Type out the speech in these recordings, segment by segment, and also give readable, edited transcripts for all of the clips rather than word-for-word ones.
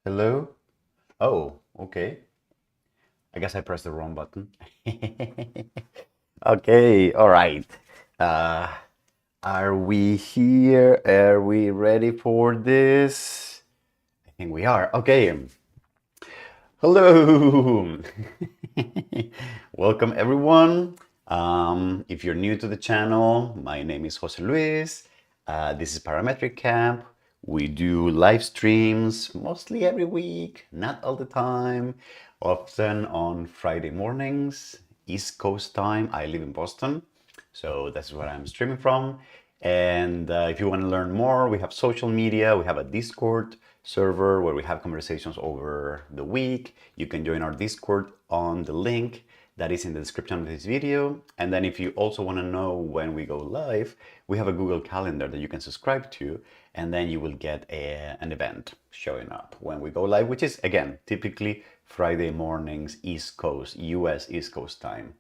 Hello? Oh, okay. I guess I pressed the wrong button. Okay, all right. Uh, are we here? Are we ready for this? I think we are. Okay. Hello. Welcome, everyone. If you're new to the channel, my name is Jose Luis. This is Parametric Camp. We do live streams mostly every week, not all the time, often on Friday mornings, East Coast time. I live in Boston, so that's where I'm streaming from. And if you want to learn more, we have social media. We have a Discord server where we have conversations over the week. You can join our Discord on the link that is in the description of this video. And then if you also want to know when we go live, we have a Google Calendar that you can subscribe to, and then you will get an event showing up when we go live, which is, again, typically Friday mornings, East Coast, US East Coast time.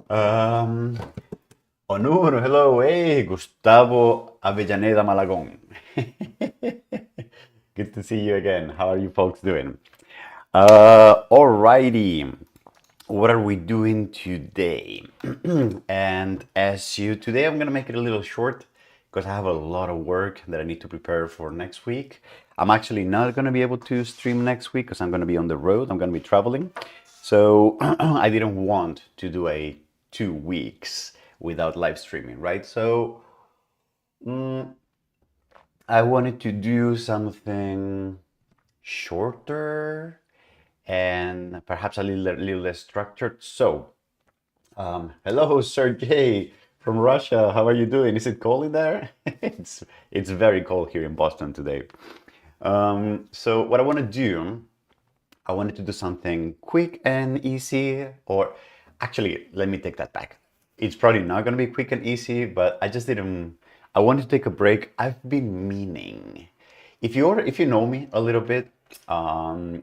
Onur, hello, hey, Gustavo Avellaneda Malagón. Good to see you again. How are you folks doing? Alrighty. What are we doing today? And today I'm gonna make it a little short because I have a lot of work that I need to prepare for next week. I'm actually not gonna be able to stream next week because I'm gonna be on the road. I'm gonna be traveling. So I didn't want to do a 2 weeks without live streaming, right? So I wanted to do something shorter and perhaps a little less structured. So, hello, Sergey from Russia. How are you doing? Is it cold in there? It's very cold here in Boston today. So what I want to do, I wanted to do something quick and easy, or actually, let me take that back. It's probably not going to be quick and easy, but I just didn't. I wanted to take a break. I've been meaning. If you know me a little bit,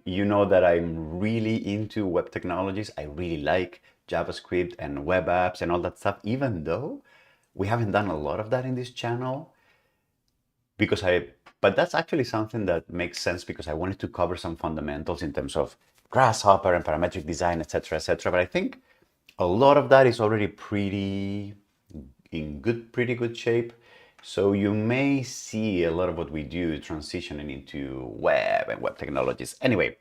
you know that I'm really into web technologies. I really like JavaScript and web apps and all that stuff, even though we haven't done a lot of that in this channel because but that's actually something that makes sense because I wanted to cover some fundamentals in terms of Grasshopper and parametric design, etc., etc. But I think a lot of that is already pretty good shape. So you may see a lot of what we do transitioning into web and web technologies. Anyway,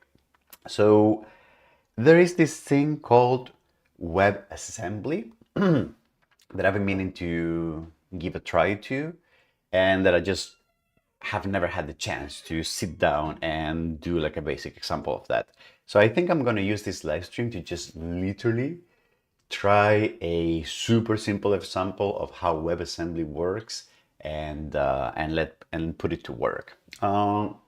so there is this thing called WebAssembly that I've been meaning to give a try to, and that I just have never had the chance to sit down and do like a basic example of that. So I think I'm going to use this live stream to just literally try a super simple example of how WebAssembly works and put it to work. Now,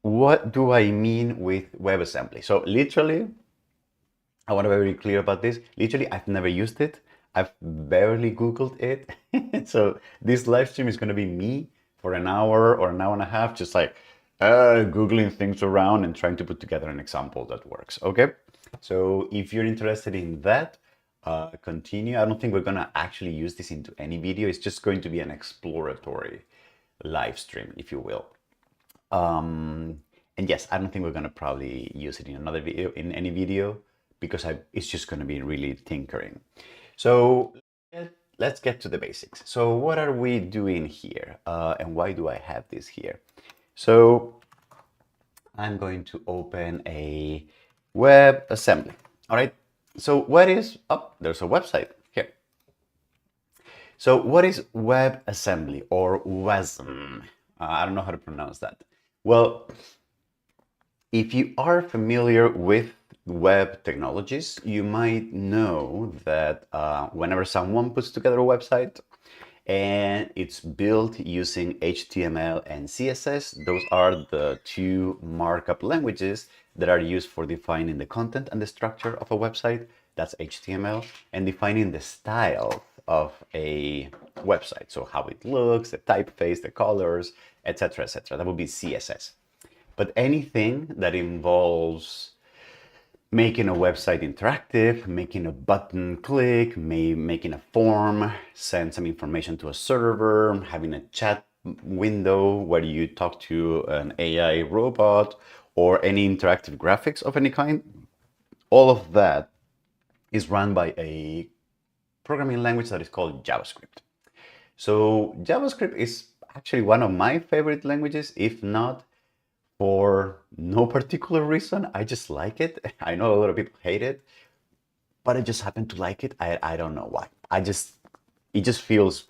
what do I mean with WebAssembly? So literally, I want to be very clear about this. Literally, I've never used it. I've barely Googled it. So this live stream is going to be me for an hour or an hour and a half, just like Googling things around and trying to put together an example that works. Okay. So if you're interested in that, continue. I don't think we're going to actually use this into any video. It's just going to be an exploratory live stream, if you will. And yes, I don't think we're going to probably use it in another video, in any video, because it's just going to be really tinkering. So let's get to the basics. So what are we doing here? And why do I have this here? So I'm going to open a WebAssembly. All right. So what is, oh, there's a website here. So what is WebAssembly or WASM? I don't know how to pronounce that. Well, if you are familiar with web technologies, you might know that whenever someone puts together a website and it's built using HTML and CSS, those are the two markup languages that are used for defining the content and the structure of a website. That's HTML, and defining the style of a website. So how it looks, the typeface, the colors, etc., etc. That would be CSS. But anything that involves making a website interactive, making a button click, making a form, send some information to a server, having a chat window where you talk to an AI robot or any interactive graphics of any kind, all of that is run by a programming language that is called JavaScript. So JavaScript is actually one of my favorite languages, if not for no particular reason. I just like it. I know a lot of people hate it, but I just happen to like it. I don't know why. It just feels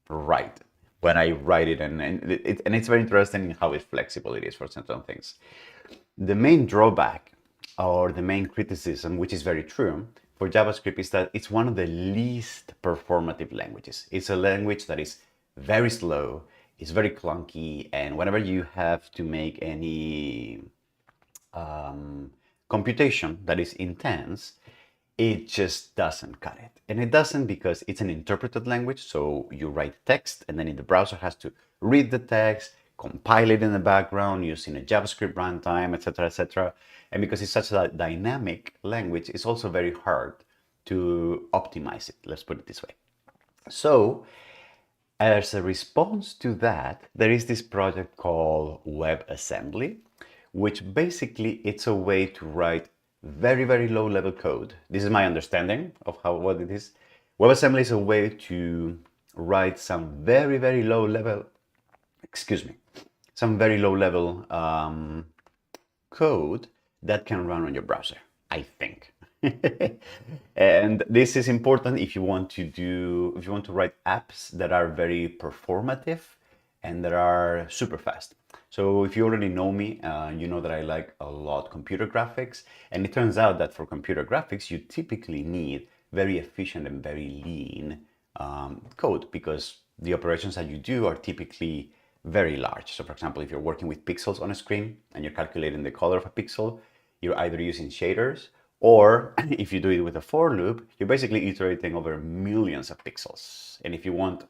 right when I write it, and it's very interesting how flexible it is for certain things. The main drawback or the main criticism, which is very true, for JavaScript is that it's one of the least performative languages. It's a language that is very slow, it's very clunky, and whenever you have to make any computation that is intense, it just doesn't cut it. And it doesn't because it's an interpreted language. So you write text and then the browser has to read the text, compile it in the background using a JavaScript runtime, etc., etc. And because it's such a dynamic language, it's also very hard to optimize it. Let's put it this way. So as a response to that, there is this project called WebAssembly, which basically it's a way to write very, very low level code. This is my understanding of what it is. WebAssembly is a way to write some very, very low level, some very low level code that can run on your browser, I think. And this is important if you want to write apps that are very performative and that are super fast. So if you already know me, you know that I like a lot computer graphics, and it turns out that for computer graphics you typically need very efficient and very lean code, because the operations that you do are typically very large. So for example, if you're working with pixels on a screen and you're calculating the color of a pixel, you're either using shaders, or if you do it with a for loop, you're basically iterating over millions of pixels. And if you want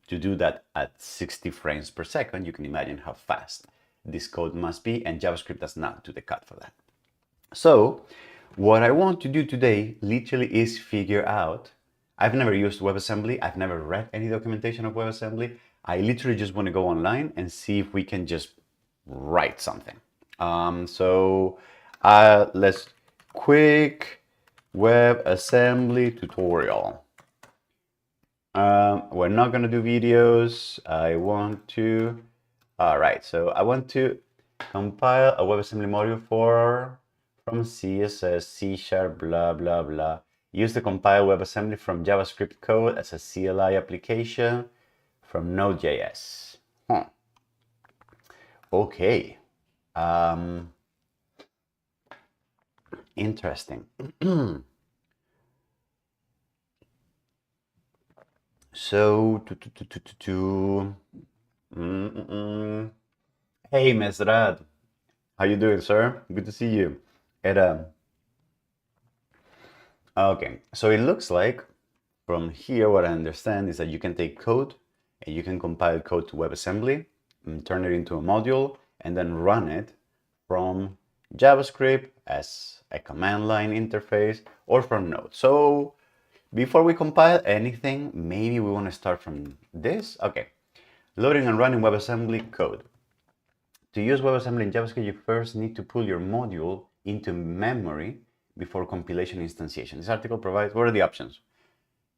to do that at 60 frames per second, you can imagine how fast this code must be, and JavaScript does not do the cut for that. So what I want to do today literally is figure out, I've never used WebAssembly, I've never read any documentation of WebAssembly. I literally just want to go online and see if we can just write something. Let's quick WebAssembly tutorial. We're not going to do videos. All right, so I want to compile a WebAssembly module from CSS, C#, blah, blah, blah. Use the compile WebAssembly from JavaScript code as a CLI application from Node.js. Okay. Interesting. So, hey, Mesrad, how you doing, sir? Good to see you. Okay, so it looks like from here, what I understand is that you can take code and you can compile code to WebAssembly and turn it into a module and then run it from JavaScript as a command line interface or from Node. So before we compile anything, maybe we want to start from this. Okay, loading and running WebAssembly code. To use WebAssembly in JavaScript, you first need to pull your module into memory before compilation instantiation. This article provides, what are the options?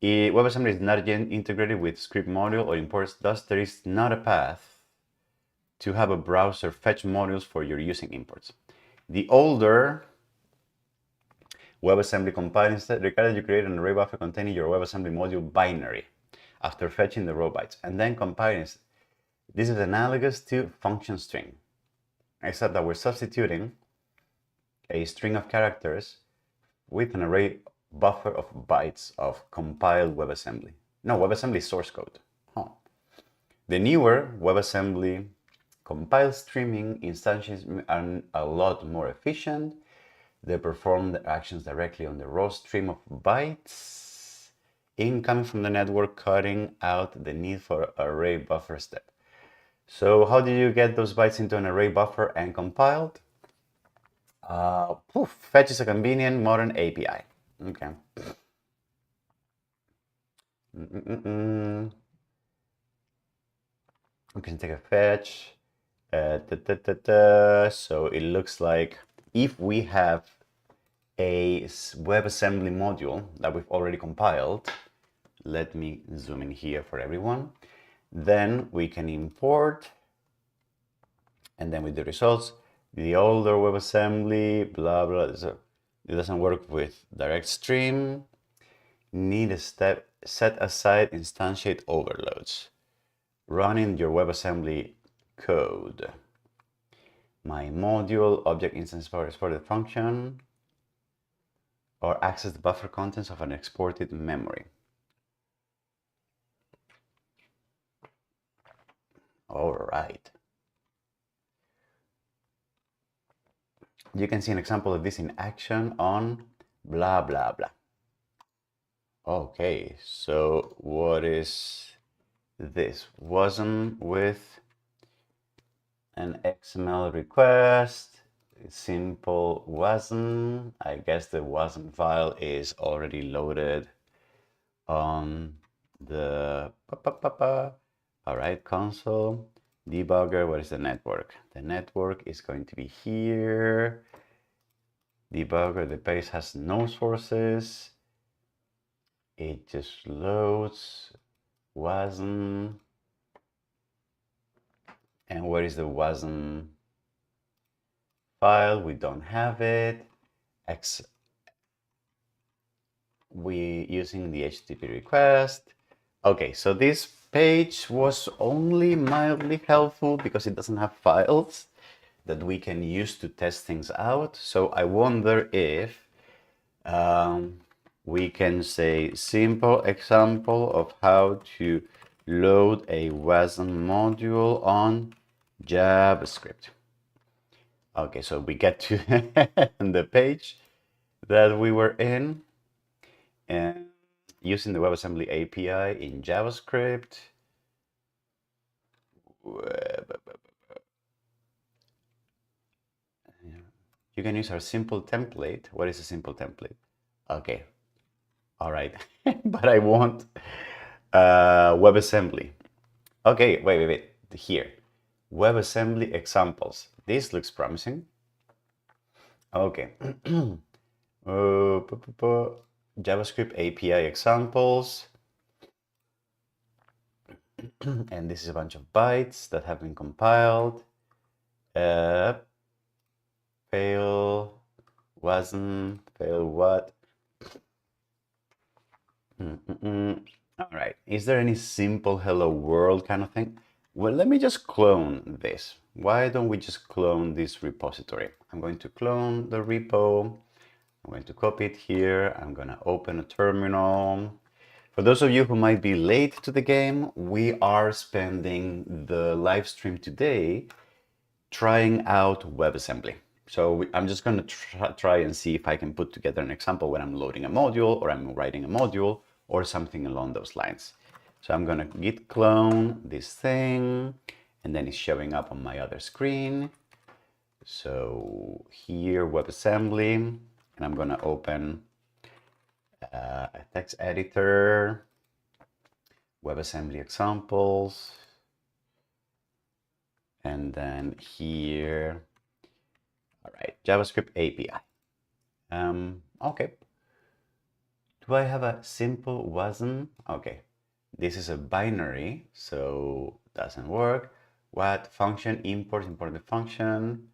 WebAssembly is not yet integrated with script module or imports, thus there is not a path to have a browser fetch modules for your using imports. The older WebAssembly compiler instead requires you create an array buffer containing your WebAssembly module binary after fetching the raw bytes and then compiling. This is analogous to function string, except that we're substituting a string of characters with an array buffer of bytes of compiled WebAssembly. No, WebAssembly is source code. Huh. The newer WebAssembly compiled streaming instances are a lot more efficient. They perform the actions directly on the raw stream of bytes incoming from the network, cutting out the need for array buffer step. So how do you get those bytes into an array buffer and compiled? Fetch is a convenient modern API. Okay. We can take a fetch. So it looks like if we have a WebAssembly module that we've already compiled, let me zoom in here for everyone, then we can import, and then with the results, the older WebAssembly, blah, blah. So it doesn't work with direct stream. Need a step, set aside instantiate overloads. Running your WebAssembly code. My module object instance for exported function, or access the buffer contents of an exported memory. All right. You can see an example of this in action on blah, blah, blah. Okay, so what is this? WASM with an XML request. Simple WASM. I guess the WASM file is already loaded on the all right, console debugger. What is the network? The network is going to be here. Debugger, the page has no sources. It just loads WASM. And where is the WASM file? We don't have it. We using the HTTP request. Okay, so this page was only mildly helpful because it doesn't have files that we can use to test things out. So I wonder if we can say simple example of how to load a WASM module on JavaScript. Okay, so we get to the page that we were in, and using the WebAssembly API in JavaScript. You can use our simple template. What is a simple template? Okay, all right, but I want WebAssembly. Okay, wait, here. WebAssembly examples. This looks promising. Okay. JavaScript API examples. And this is a bunch of bytes that have been compiled. Fail, wasn't, fail what? All right, is there any simple hello world kind of thing? Well, let me just clone this. Why don't we just clone this repository? I'm going to clone the repo. I'm going to copy it here. I'm going to open a terminal. For those of you who might be late to the game, we are spending the live stream today trying out WebAssembly. So I'm just going to try and see if I can put together an example when I'm loading a module or I'm writing a module or something along those lines. So I'm going to git clone this thing, and then it's showing up on my other screen. So here, WebAssembly, and I'm going to open a text editor, WebAssembly examples, and then here, all right, JavaScript API. Okay. Do I have a simple WASM? Okay, this is a binary, so doesn't work. What function import the function?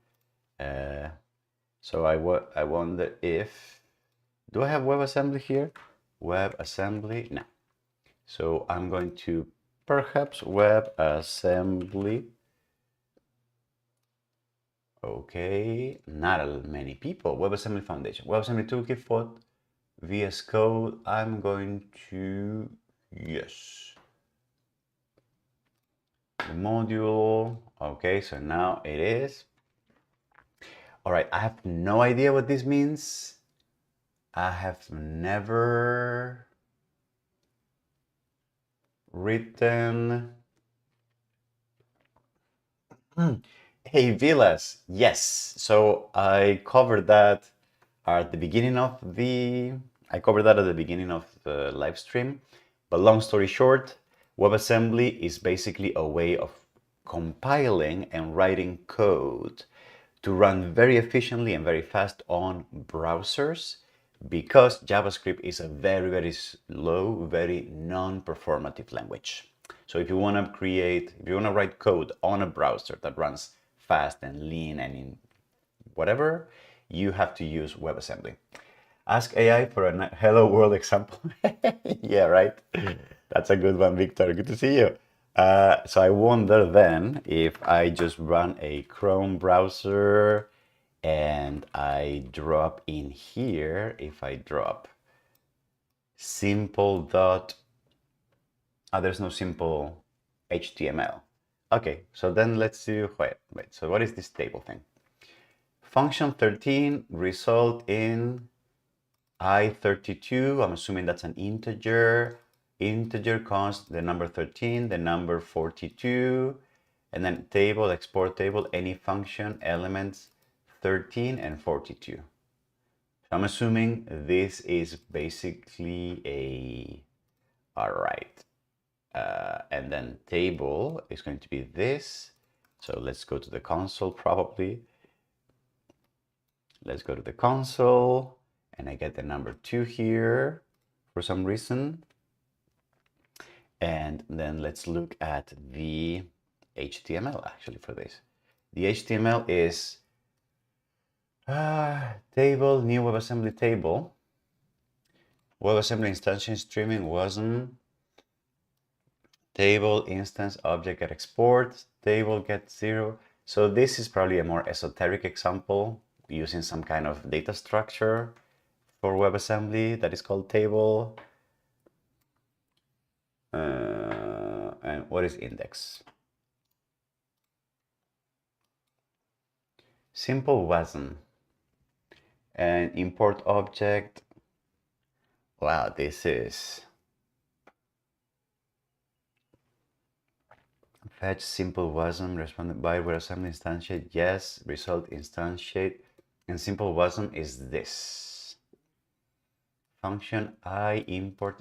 So I wonder if, do I have WebAssembly here? WebAssembly, no. So I'm going to perhaps WebAssembly. Okay, not many people. WebAssembly Foundation, WebAssembly Toolkit for VS Code. I'm going to, yes. The module. Okay, so now it is. All right, I have no idea what this means. I have never written. Hey, Villas. Yes. So I covered that at the beginning of the live stream. But long story short, WebAssembly is basically a way of compiling and writing code to run very efficiently and very fast on browsers, because JavaScript is a very, very slow, very non-performative language. So if you want to write code on a browser that runs fast and lean and in whatever, you have to use WebAssembly. Ask AI for a hello world example. Yeah, right. That's a good one, Victor. Good to see you. So I wonder then if I just run a Chrome browser and I drop in here, if I drop simple dot, there's no simple HTML. Okay, so then let's do, wait, so what is this table thing? Function 13 result in I32, I'm assuming that's an integer. Integer const the number 13, the number 42, and then table, export table, any function, elements 13 and 42. So I'm assuming this is basically all right. And then table is going to be this. So let's go to the console probably. Let's go to the console. And I get the number 2 here for some reason. And then let's look at the HTML actually for this. The HTML is table, new WebAssembly table. WebAssembly instantiation streaming WASM. Table instance object get export. Table get 0. So this is probably a more esoteric example using some kind of data structure for WebAssembly that is called table. And what is index? Simple WASM. And import object. Wow, this is fetch simple WASM responded by WebAssembly instantiate. Yes, result instantiate. And simple WASM is this. Function I import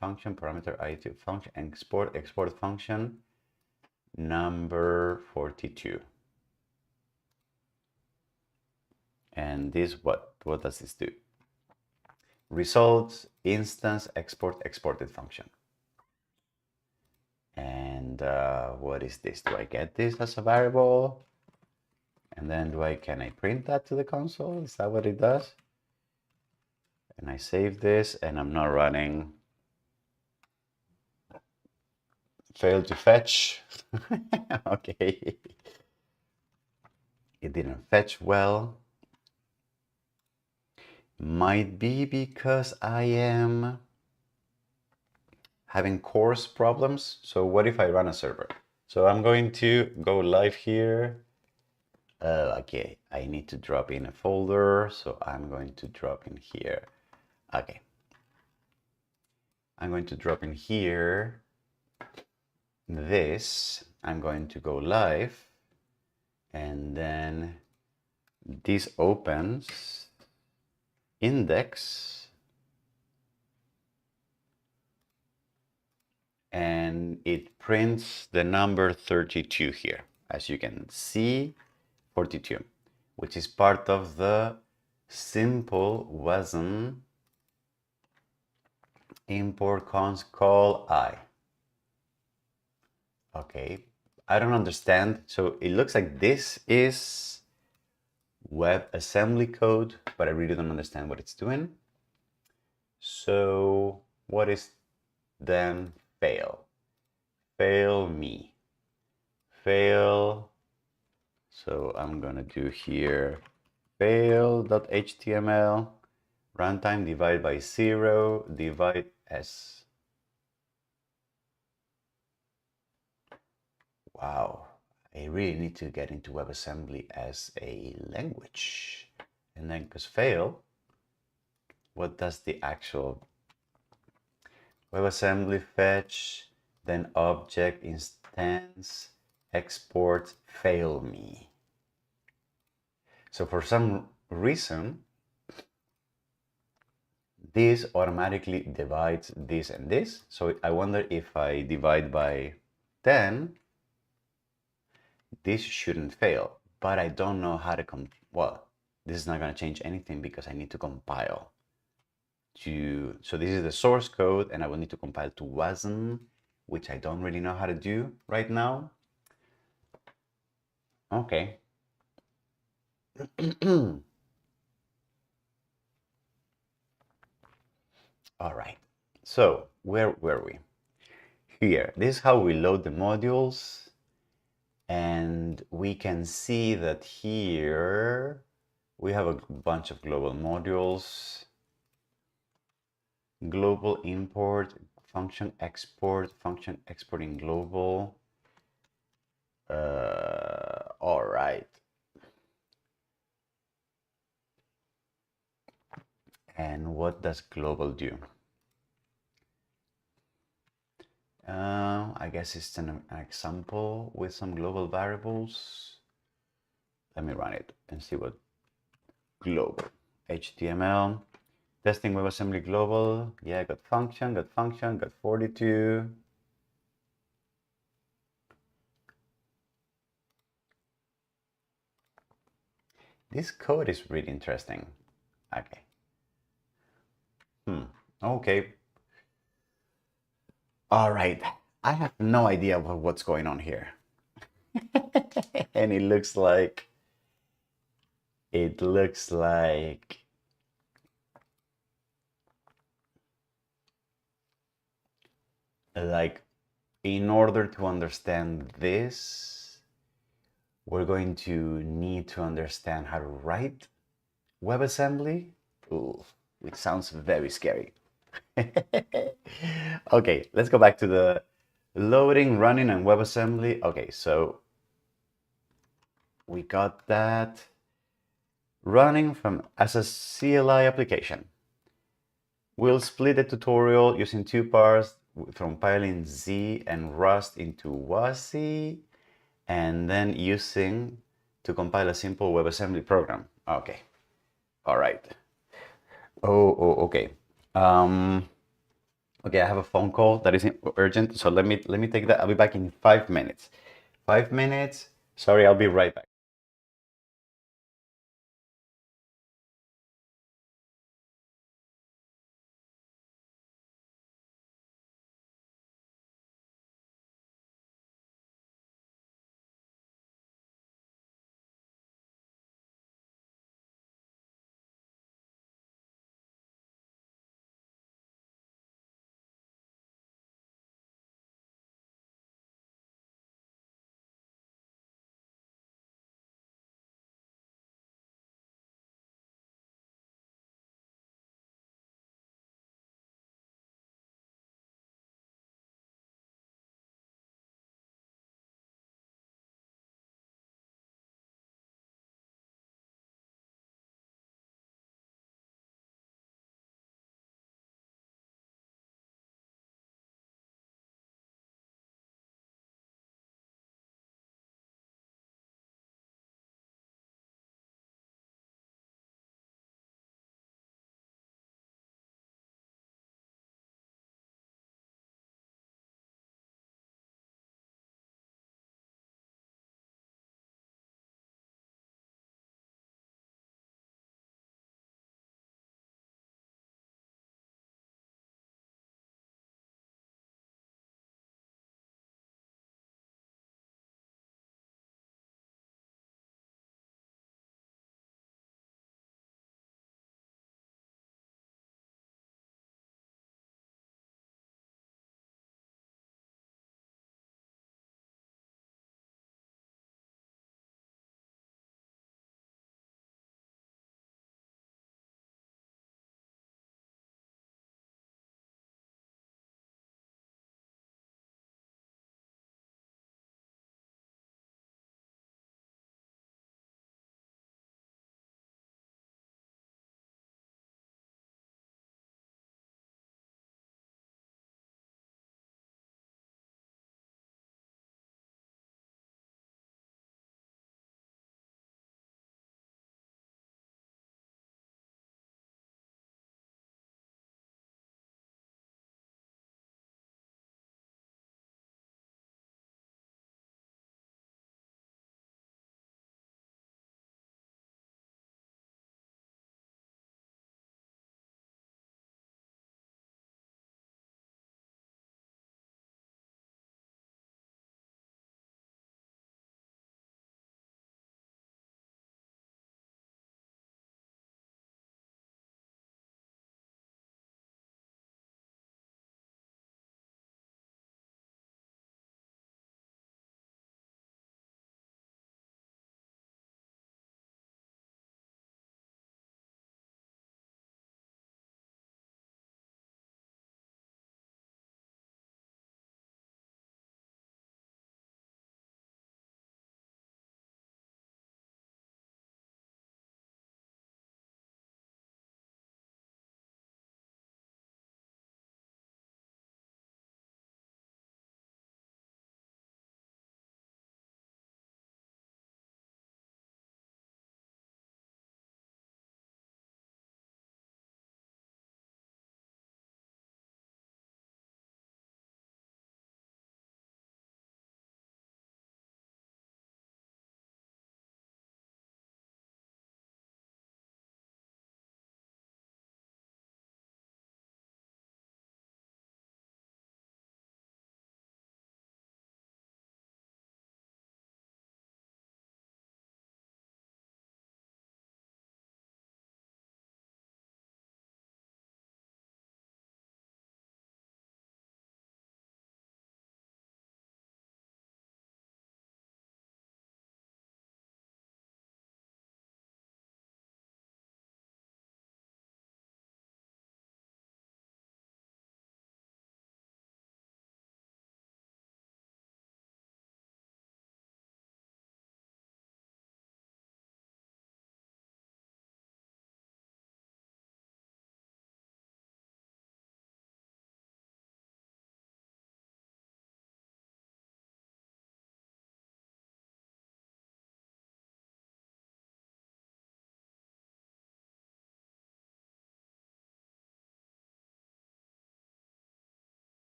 function parameter I2 function export function number 42. And this what does this do? Results instance exported function. And what is this? Do I get this as a variable? And then can I print that to the console? Is that what it does? And I save this and I'm not running. Failed to fetch. Okay. It didn't fetch well. Might be because I am having course problems. So what if I run a server? So I'm going to go live here. Okay, I need to drop in a folder. So I'm going to drop in here. Okay. I'm going to drop in here this. I'm going to go live. And then this opens index. And it prints the number 32 here. As you can see, 42, which is part of the simple WASM import const call I. Okay, I don't understand. So it looks like this is WebAssembly code, but I really don't understand what it's doing. So what is then fail? Fail me. Fail. So I'm gonna do here fail.html runtime divide by 0 divide s. Wow, I really need to get into WebAssembly as a language. And then because fail, what does the actual WebAssembly fetch, then object instance export fail me. So for some reason, this automatically divides this and this. So I wonder if I divide by 10, this shouldn't fail, but I don't know how to well, this is not going to change anything because I need to compile so this is the source code and I will need to compile to WASM, which I don't really know how to do right now. Okay. All right. So where were we? Here. This is how we load the modules. And we can see that here we have a bunch of global modules. Global import, function exporting global. All right. And what does global do? I guess it's an example with some global variables. Let me run it and see what global HTML testing WebAssembly global. Yeah, got function, got 42. This code is really interesting. Okay. Okay. All right. I have no idea what's going on here. And it looks like like in order to understand this, we're going to need to understand how to write WebAssembly. Ooh, it sounds very scary. Okay, let's go back to the loading, running, and WebAssembly. Okay, so we got that running as a CLI application. We'll split the tutorial using two parts from piling Z and Rust into WASI, and then using to compile a simple WebAssembly program. Okay, all right. Okay. Okay, I have a phone call that is urgent, so let me take that. I'll be back in 5 minutes. 5 minutes. Sorry, I'll be right back.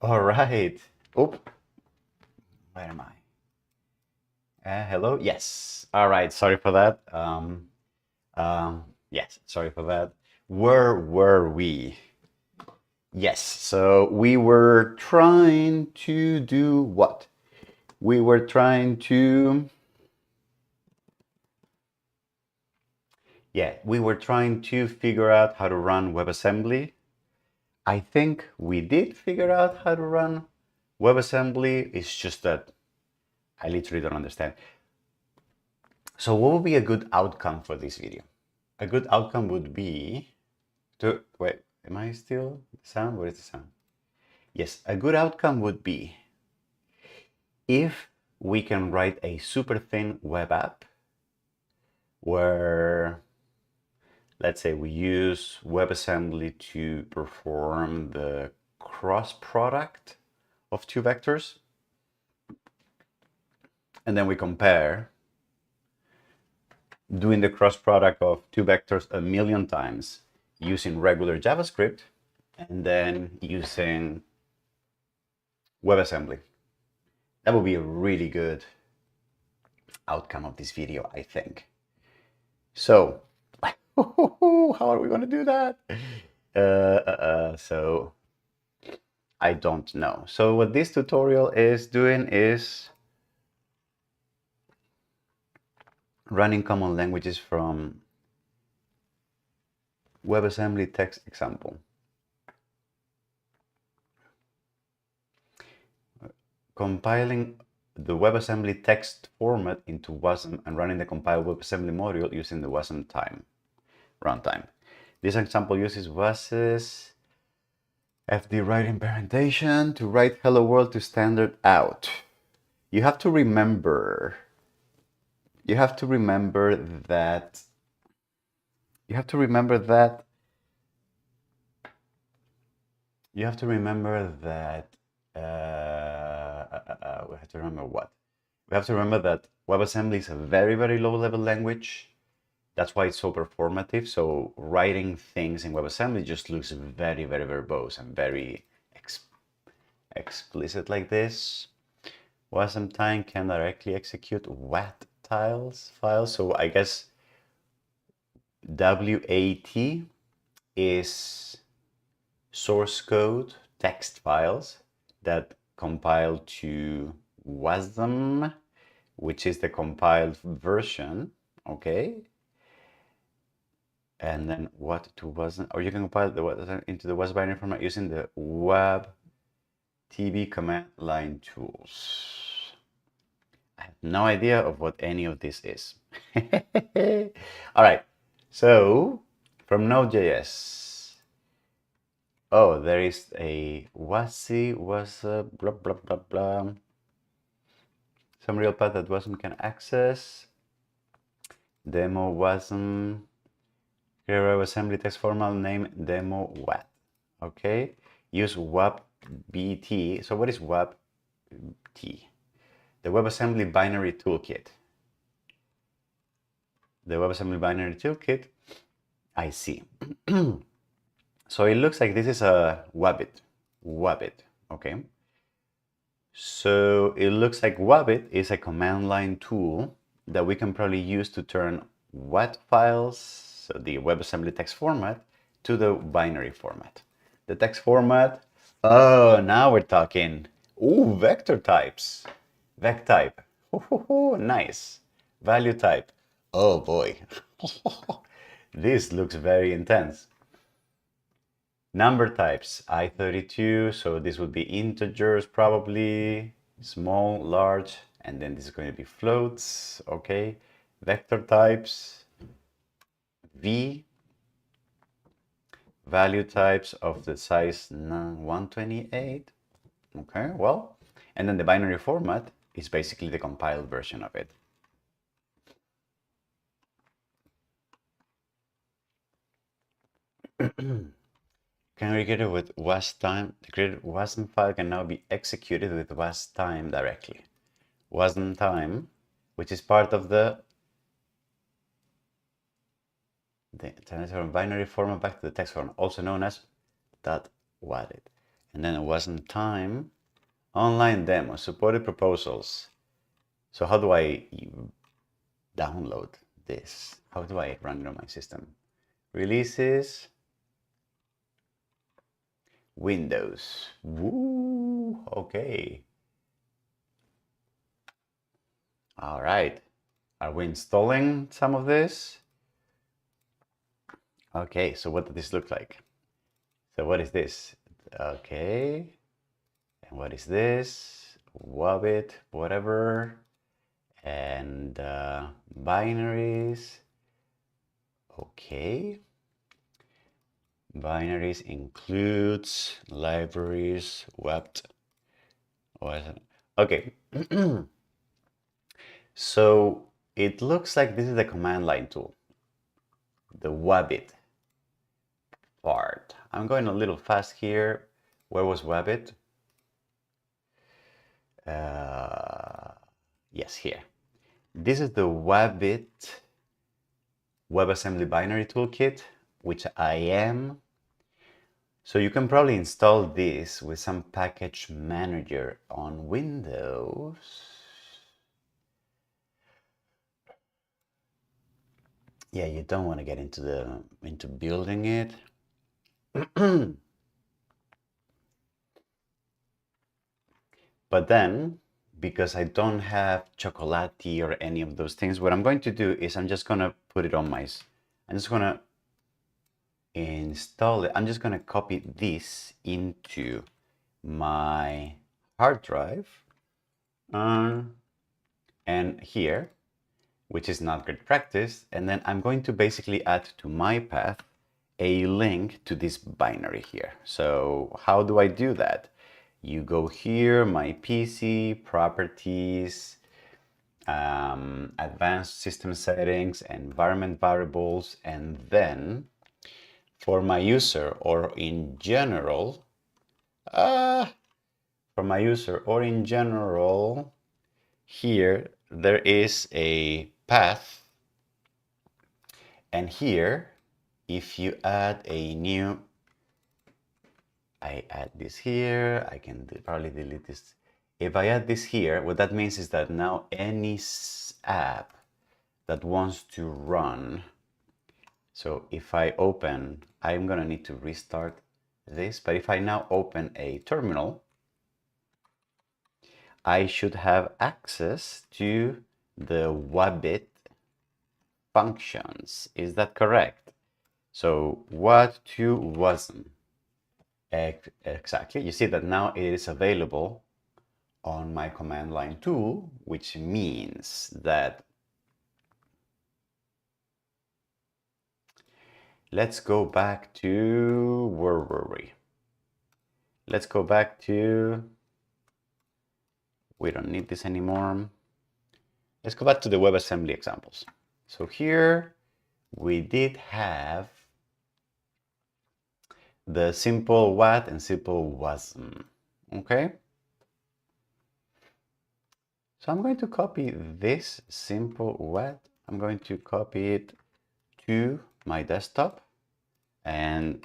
All right. Oop. Where am I? Hello? Yes. All right. Sorry for that. Yes, sorry for that. Where were we? Yes, so we were trying to do what? We were trying to, we were trying to figure out how to run WebAssembly. I think we did figure out how to run WebAssembly. It's just that I literally don't understand. So what would be a good outcome for this video? A good outcome would be to, wait, am I still sound? Where is the sound? Yes, a good outcome would be if we can write a super thin web app where, let's say, we use WebAssembly to perform the cross product of two vectors, and then we compare doing the cross product of two vectors a million times using regular JavaScript and then using WebAssembly. That would be a really good outcome of this video, I think. So, how are we going to do that? So, I don't know. So what this tutorial is doing is running common languages from WebAssembly text example. Compiling the WebAssembly text format into WASM and running the compiled WebAssembly module using the WASM runtime. This example uses WAS's FD writing parentation to write hello world to standard out. You have to remember that we have to remember what? We have to remember that WebAssembly is a very, very low level language. That's why it's so performative. So writing things in WebAssembly just looks very, very verbose and very explicit like this. WASM time can directly execute WAT files. So I guess WAT is source code text files that compile to WASM, which is the compiled version, okay? And then what to WASM, or you can compile the WASM into the WASM binary format using the WebTB command line tools. I have no idea of what any of this is. All right, so from Node.js, oh, there is a WASI, blah, blah, blah, blah. Some real path that WASM can access. Demo WASM. Here WebAssembly text formal name demo WAT. Okay. Use WebBT. So what is WebT? The WebAssembly binary toolkit. The WebAssembly binary toolkit. I see. So it looks like this is a Wabbit. Okay. So it looks like Wabbit is a command line tool that we can probably use to turn WAT files, so the WebAssembly text format, to the binary format. The text format, oh, now we're talking. Ooh, vector types. Vec type. Ooh, nice. Value type. Oh boy. This looks very intense. Number types, I32, so this would be integers probably, small, large, and then this is going to be floats, okay. Vector types, V, value types of the size 128, okay, well, and then the binary format is basically the compiled version of it. Can we get it with WASM time? The created WASM file can now be executed with WASM time directly. WASM time, which is part of the transfer from binary format back to the text format, also known as .watit. And then WASM time, online demo, supported proposals. So how do I download this? How do I run it on my system? Releases, Windows. Woo, okay. All right. Are we installing some of this? Okay, so what does this look like? So what is this? Okay. And what is this? Wabbit, whatever. And binaries. Okay. Binaries includes libraries, wept. Okay. So it looks like this is the command line tool, the Wabbit part. I'm going a little fast here. Where was Wabbit? Yes, here. This is the Wabbit WebAssembly binary toolkit, which I am. So you can probably install this with some package manager on Windows. Yeah, you don't want to get into building it. But then, because I don't have Chocolati or any of those things, what I'm going to do is I'm just going to put it on I'm just going to install it. I'm just going to copy this into my hard drive. And here, which is not good practice. And then I'm going to basically add to my path a link to this binary here. So how do I do that? You go here, my PC, properties, advanced system settings, environment variables, and then for my user or in general, here there is a path, and here if you add a new, I add this here, I can probably delete this. If I add this here, what that means is that now any app that wants to run, so if I open, I'm gonna need to restart this, but if I now open a terminal, I should have access to the Wabbit functions. Is that correct? So what to WASM? Exactly. You see that now it is available on my command line tool, which means that let's go back to, where were we? Let's go back to, we don't need this anymore. Let's go back to the WebAssembly examples. So here we did have the simple WAT and simple WASM. Okay. So I'm going to copy this simple WAT. I'm going to copy it to my desktop, and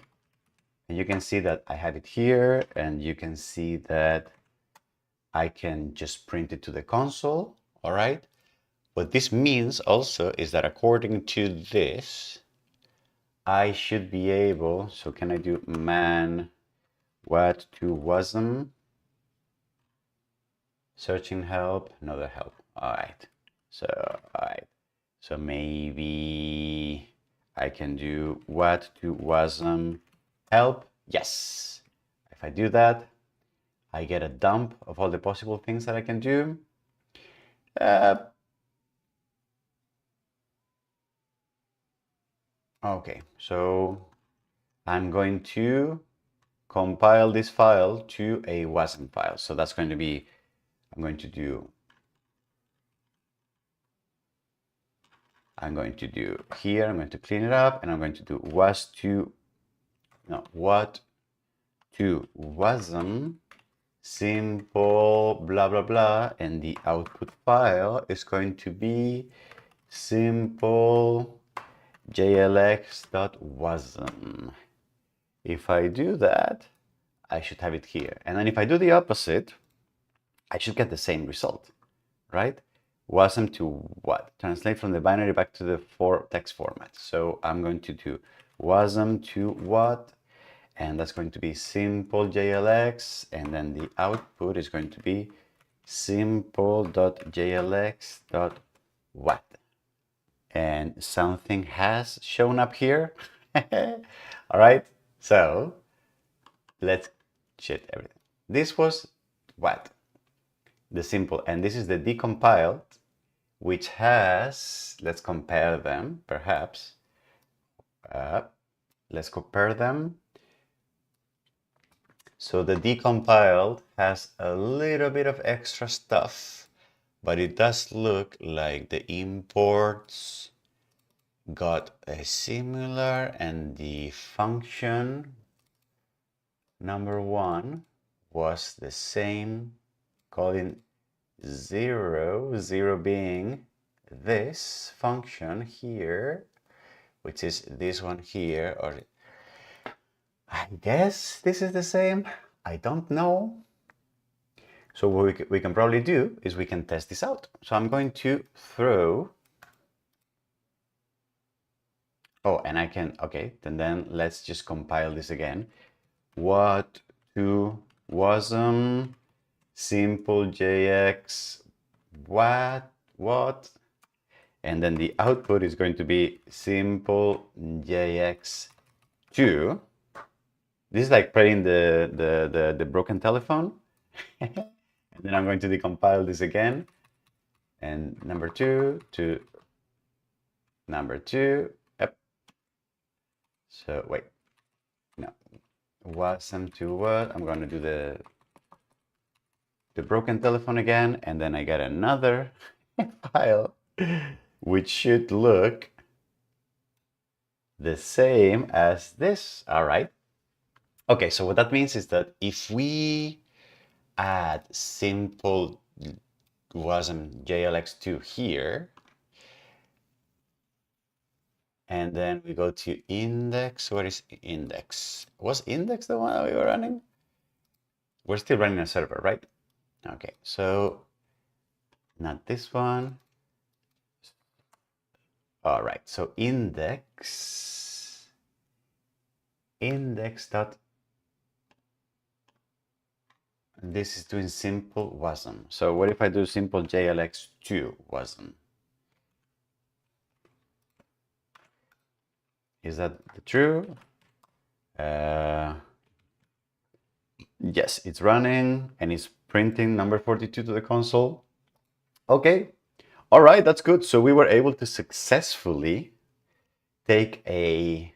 you can see that I have it here, and you can see that I can just print it to the console. All right. What this means also is that according to this, I should be able, so can I do man what to WASM, searching help, another help. All right. So maybe I can do what to WASM help. Yes. If I do that, I get a dump of all the possible things that I can do. Okay, so I'm going to compile this file to a WASM file. So that's going to be, I'm going to do here, I'm going to clean it up, and I'm going to do what to WASM simple blah blah blah, and the output file is going to be simple jlx.wasm. If I do that, I should have it here. And then if I do the opposite, I should get the same result, right? WASM to what? Translate from the binary back to the text format. So I'm going to do WASM to what? And that's going to be simple JLX, and then the output is going to be simple.jlx.what. And something has shown up here. All right, so let's check everything. This was what? The simple, and this is the decompiled, which has, let's compare them, perhaps. Let's compare them. So the decompiled has a little bit of extra stuff, but it does look like the imports got a similar, and the function number 1 was the same, calling 0, 0 being this function here, which is this one here, or I guess this is the same. I don't know. So what we can probably do is we can test this out. So I'm going to throw. Oh, and I can, okay, then let's just compile this again. What to WASM simple JX what? And then the output is going to be simple JX2. This is like playing the broken telephone. And then I'm going to decompile this again. And number 2 to number 2. Yep. So wait. No. WASM to what? I'm going to do the broken telephone again, and then I get another file which should look the same as this. All right. Okay, so what that means is that if we add simple WASM JLX2 here, and then we go to index. Where is index? Was index the one that we were running? We're still running a server, right? Okay, so not this one. All right, so index dot, this is doing simple WASM. So what if I do simple JLX2 WASM? Is that true? Yes, it's running and it's printing number 42 to the console. Okay, all right, that's good. So we were able to successfully take a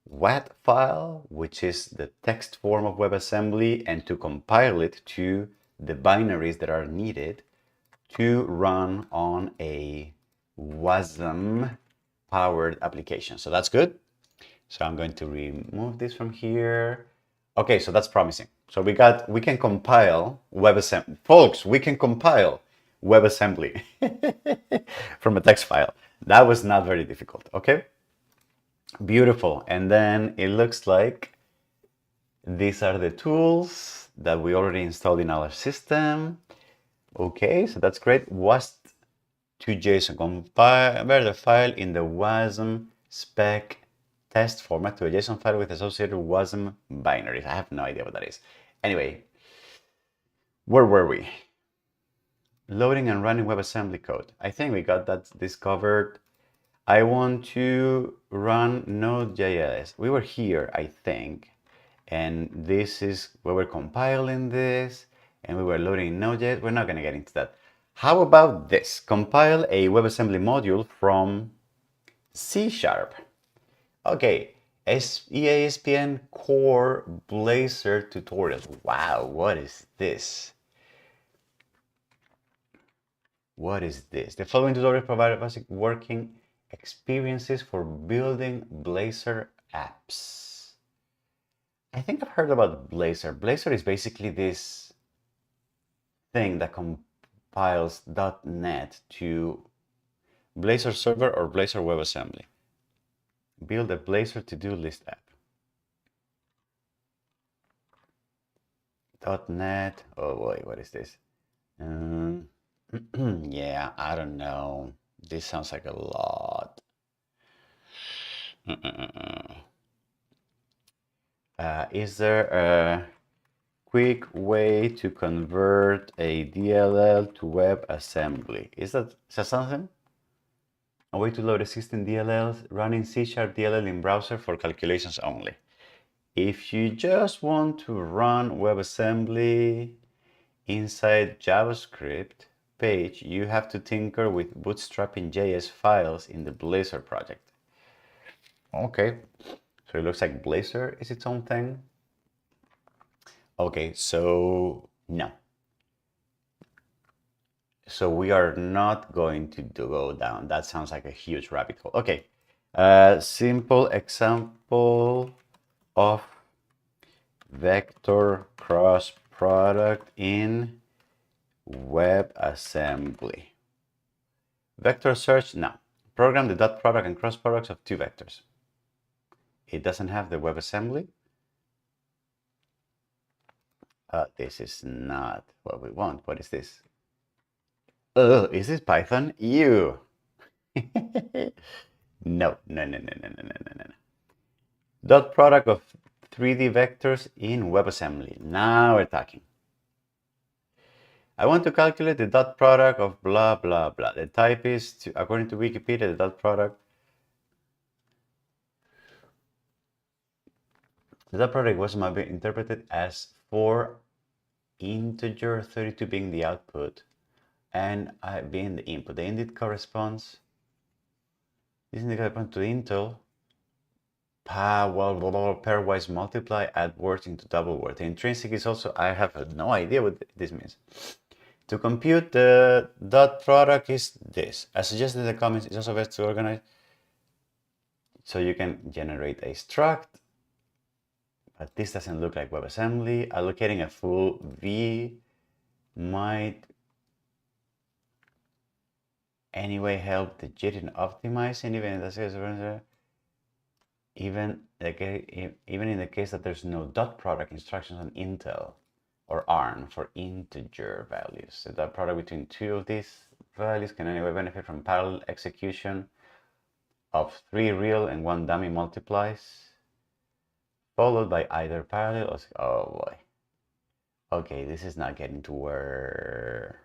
WAT file, which is the text form of WebAssembly, and to compile it to the binaries that are needed to run on a WASM powered application. So that's good. So I'm going to remove this from here. Okay, so that's promising. So we can compile WebAssembly. Folks, we can compile WebAssembly from a text file. That was not very difficult, okay? Beautiful. And then it looks like these are the tools that we already installed in our system. Okay, so that's great. WASM to JSON, convert the file in the WASM spec test format to a JSON file with associated WASM binaries. I have no idea what that is. Anyway, where were we? Loading and running WebAssembly code. I think we got that discovered. I want to run Node.js. We were here, I think, and this is where we're compiling this, and we were loading Node.js. We're not going to get into that. How about this? Compile a WebAssembly module from C#. Okay, EASPN Core Blazor tutorials. Wow, what is this? What is this? The following tutorial provides basic working experiences for building Blazor apps. I think I've heard about Blazor. Blazor is basically this thing that compiles .NET to Blazor server or Blazor WebAssembly. Build a Blazor to-do list app. .NET. Oh boy, what is this? Yeah, I don't know. This sounds like a lot. Is there a quick way to convert a DLL to WebAssembly? Is that something? A way to load existing DLLs running C# DLL in browser for calculations only. If you just want to run WebAssembly inside JavaScript page, you have to tinker with bootstrapping JS files in the Blazor project. Okay, so it looks like Blazor is its own thing. Okay, so no. So we are not going to go down. That sounds like a huge rabbit hole. Okay, simple example of vector cross product in WebAssembly. Vector search, no. Program the dot product and cross products of two vectors. It doesn't have the WebAssembly. This is not what we want. What is this? Is this Python? Ew. No. Dot product of 3D vectors in WebAssembly. Now we're talking. I want to calculate the dot product of blah, blah, blah. The type is, according to Wikipedia, the dot product. The dot product was interpreted as 4 integer 32 being the output and being the input. The indeed corresponds. This indeed corresponds to Intel. Pairwise multiply, add words into double word. The intrinsic is also, I have no idea what this means. To compute the dot product is this. As suggested in the comments, it's also best to organize. So you can generate a struct, but this doesn't look like WebAssembly. Allocating a full V might anyway help the JIT in optimizing, even in the case that there's no dot product instructions on Intel or ARM for integer values. The dot product between two of these values can anyway benefit from parallel execution of 3 real and 1 dummy multiplies, followed by either parallel or... Oh boy. Okay, this is not getting to where...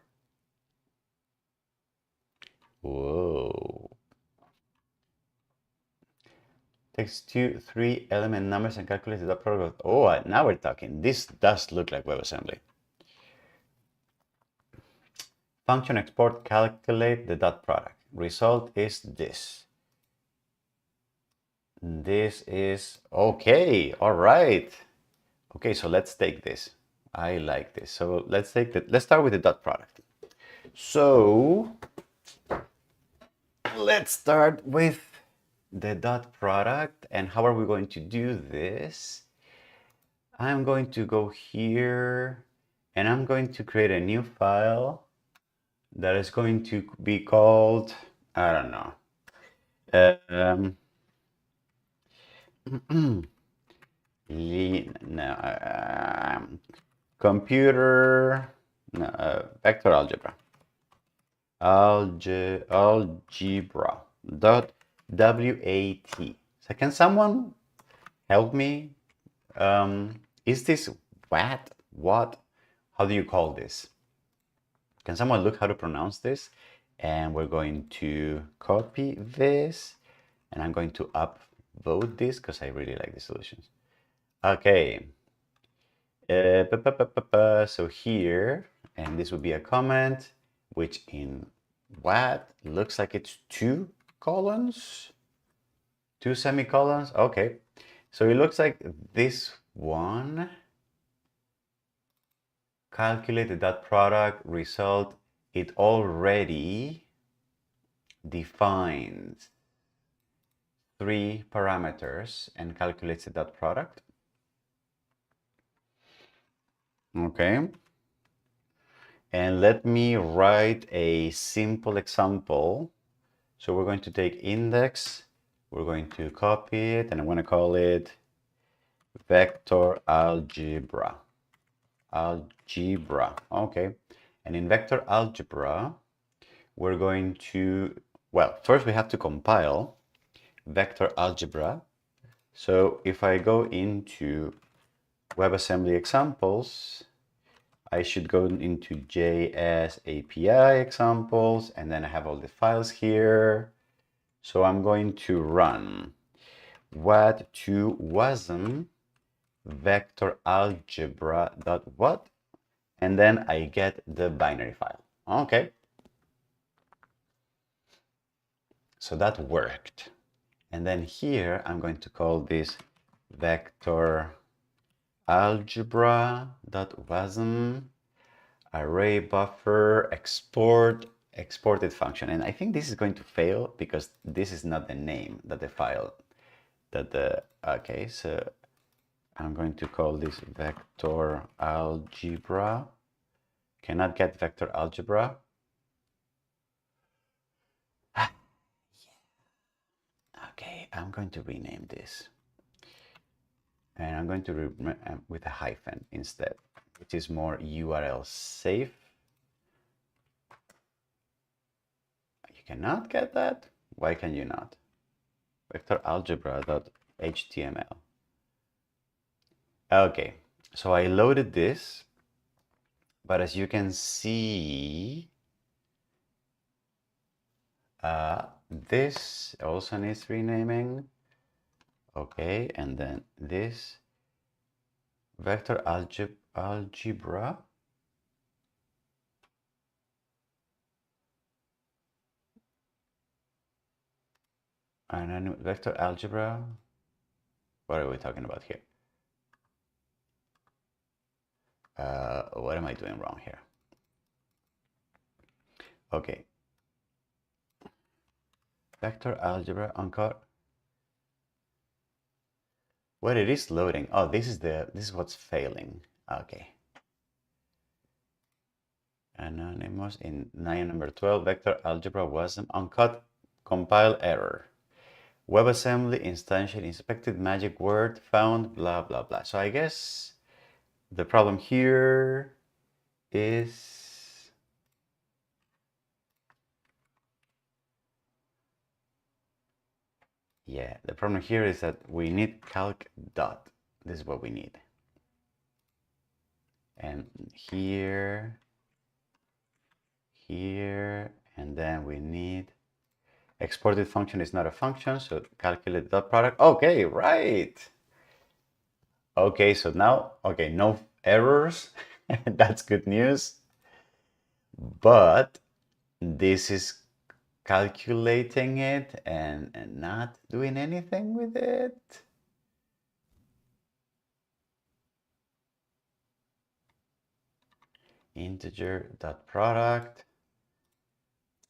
Whoa. Takes 2, 3 element numbers and calculates the dot product. Oh, now we're talking. This does look like WebAssembly. Function export calculate the dot product. Result is this. This is okay. All right. Okay, so let's take this. I like this. So let's start with the dot product. So let's start with the dot product. And how are we going to do this? I'm going to go here and I'm going to create a new file that is going to be called, I don't know, vector algebra. Algebra dot WAT. So can someone help me? Is this what? What? How do you call this? Can someone look how to pronounce this? And we're going to copy this and I'm going to upvote this because I really like the solutions. Okay. So here, and this would be a comment, which in what looks like it's 2 colons, 2 semicolons. Okay. So it looks like this one. Calculate the dot product result. It already defines 3 parameters and calculates the dot product. Okay. And let me write a simple example. So we're going to take index, we're going to copy it, and I'm going to call it vector algebra. algebra. Okay, and in vector algebra, we're going to, well, first we have to compile vector algebra. So if I go into WebAssembly examples, I should go into JS API examples, and then I have all the files here. So I'm going to run what to WASM vector algebra dot what, and then I get the binary file. Okay, so that worked. And then here I'm going to call this vector algebra.wasm array buffer exported function. And I think this is going to fail because this is not the name that the file okay, so I'm going to call this vector algebra. Cannot get vector algebra. Okay, I'm going to rename this. And I'm going to with a hyphen instead, which is more URL safe. You cannot get that? Why can you not? Vector algebra.html. Okay, so I loaded this, but as you can see, this also needs renaming. Okay, and then this vector algebra. And then vector algebra. What are we talking about here? What am I doing wrong here? Okay. Vector algebra uncode. Well, it is loading. Oh, this is what's failing. Okay. Anonymous in line number 12, vector algebra WASM uncut compile error. WebAssembly instantiate inspected magic word found, blah, blah, blah. So I guess the problem here is the problem here is that we need calc dot. This is what we need. And here, and then we need exported function is not a function, so calculate dot product. Okay, right. Okay, so now, okay, no errors. That's good news. But this is calculating it and not doing anything with it. Integer dot product,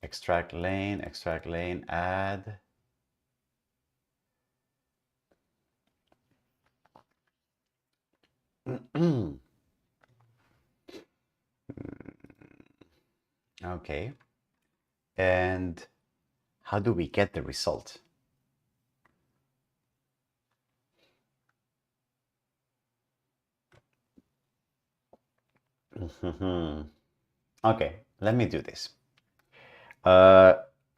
extract lane, add. Okay. And how do we get the result? Okay, let me do this.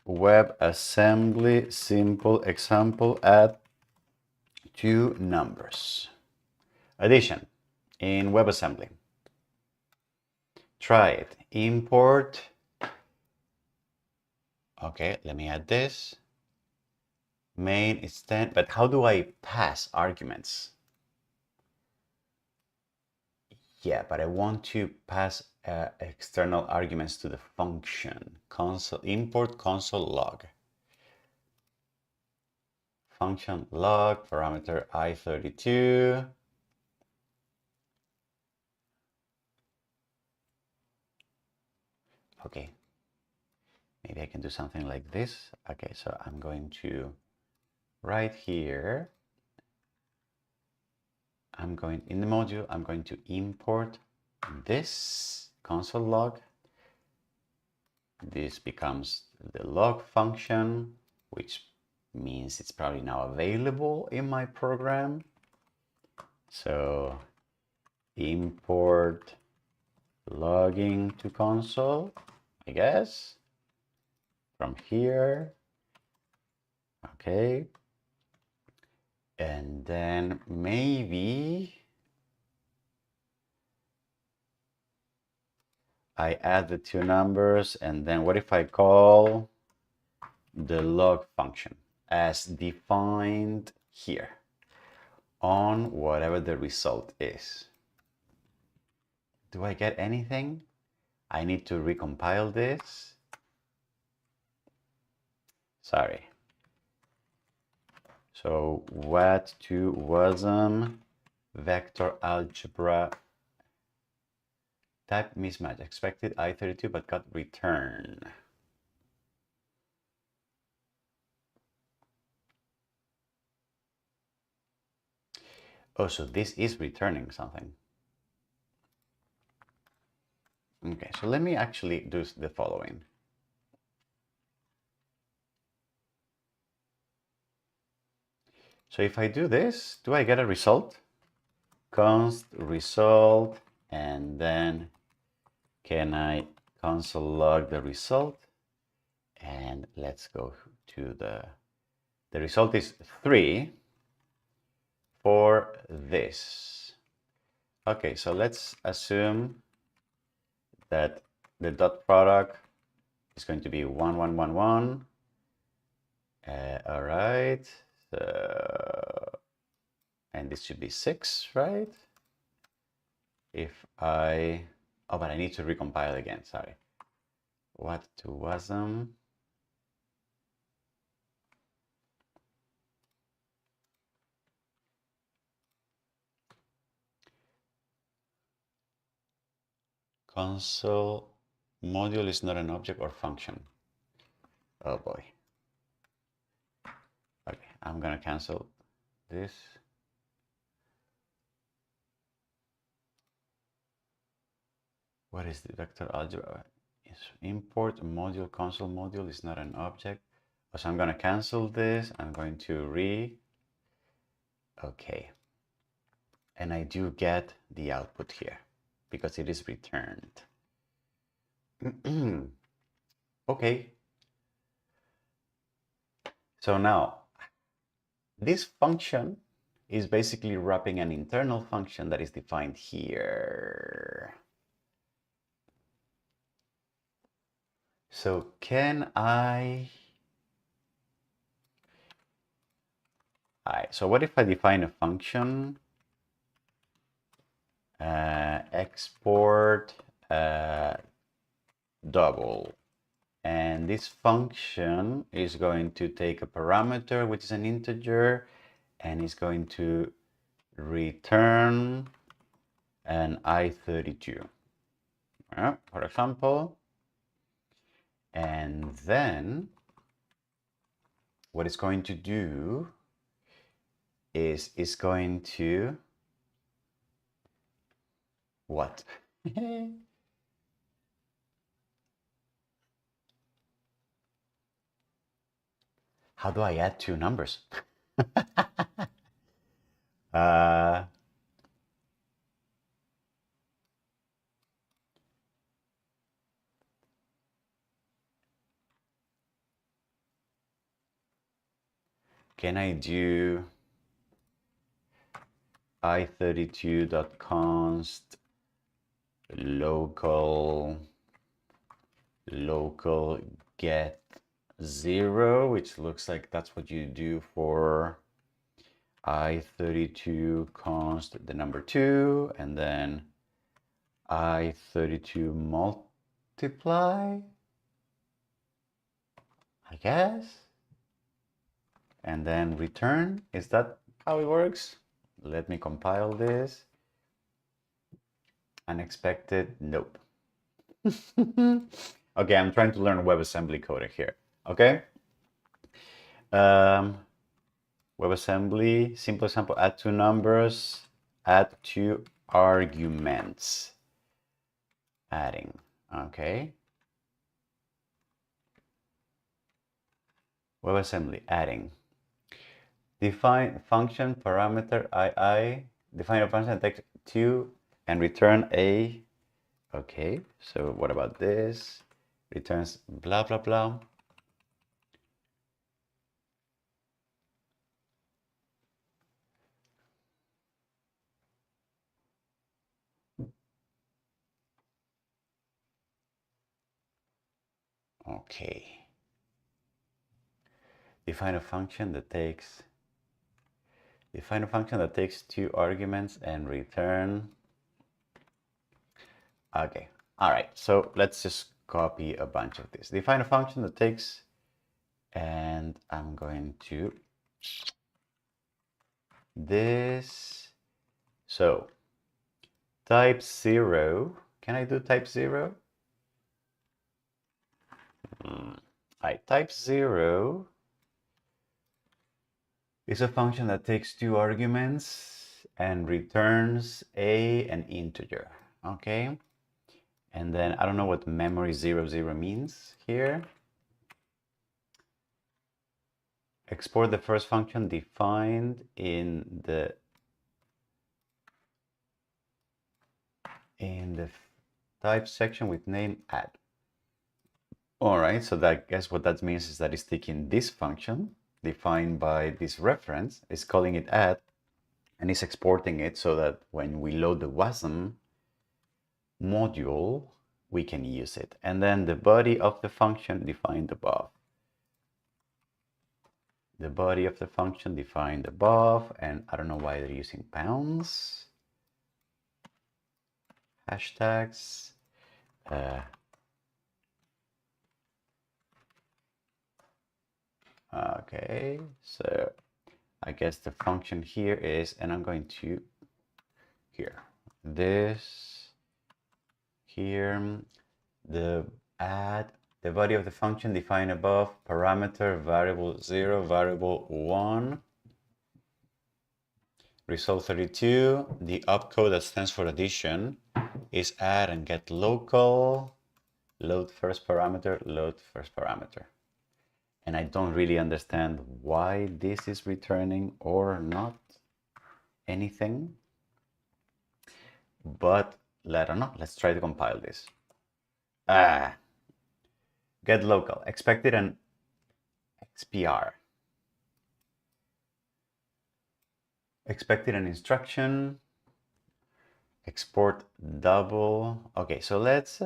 WebAssembly simple example, add two numbers. Addition in WebAssembly. Try it. Import. Okay, let me add this. Main is 10, but how do I pass arguments? Yeah, but I want to pass external arguments to the function. Console import console log. Function log parameter i32. Okay, maybe I can do something like this. Okay, so I'm going to right here. I'm going in the module. I'm going to import this console log. This becomes the log function, which means it's probably now available in my program. So import logging to console, I guess, from here. Okay. And then maybe I add the two numbers, and then what if I call the log function as defined here on whatever the result is? Do I get anything? I need to recompile this. Sorry. So what to WASM vector algebra type mismatch expected I32 but got return. Oh, so this is returning something. Okay, so let me actually do the following. So if I do this, do I get a result? Const result, and then can I console log the result? And let's go to the result is 3 for this. Okay, so let's assume that the dot product is going to be 1, 1, 1, 1. All right. So, and this should be 6, right? If I, oh, but I need to recompile again, sorry. What to WASM? Console module is not an object or function. Oh boy. Okay, I'm gonna cancel this. What is the vector algebra? Import module, console module is not an object. So I'm gonna cancel this. I'm going to okay. And I do get the output here because it is returned. Okay. So now this function is basically wrapping an internal function that is defined here. So can I... Alright, so what if I define a function, export double, and this function is going to take a parameter, which is an integer, and is going to return an I32, for example. And then what it's going to do is it's going to what? How do I add two numbers? Can I do I32.const local get 0, which looks like that's what you do for I32 const the number 2, and then I32 multiply, I guess, and then return. Is that how it works? Let me compile this. Unexpected, nope. Okay, I'm trying to learn WebAssembly coding here. Okay. WebAssembly, simple example, add two numbers, add two arguments. Adding, okay. WebAssembly, adding. Define function parameter II, define a function that takes two and return a, okay, so what about this? Returns blah, blah, blah. Okay. Define a function that takes two arguments and return. Okay. All right. So let's just copy a bunch of this. Define a function that takes, and I'm going to this. So type 0. Can I do type 0? I type 0 is a function that takes two arguments and returns an integer. Okay. And then I don't know what memory 00 means here. Export the first function defined in the type section with name add. All right, so that, I guess what that means is that it's taking this function defined by this reference, is calling it add, and it's exporting it so that when we load the WASM module, we can use it. And then the body of the function defined above. The body of the function defined above, and I don't know why they're using pounds. Hashtags. Okay, so I guess the function here is, and I'm going to here, this here, the add, the body of the function defined above, parameter variable 0, variable 1, result 32, the opcode that stands for addition is add and get local, load first parameter, load first parameter. And I don't really understand why this is returning or not anything, but I don't know. Let's try to compile this. Get local, expected an XPR. Expected an instruction, export double. Okay, so let's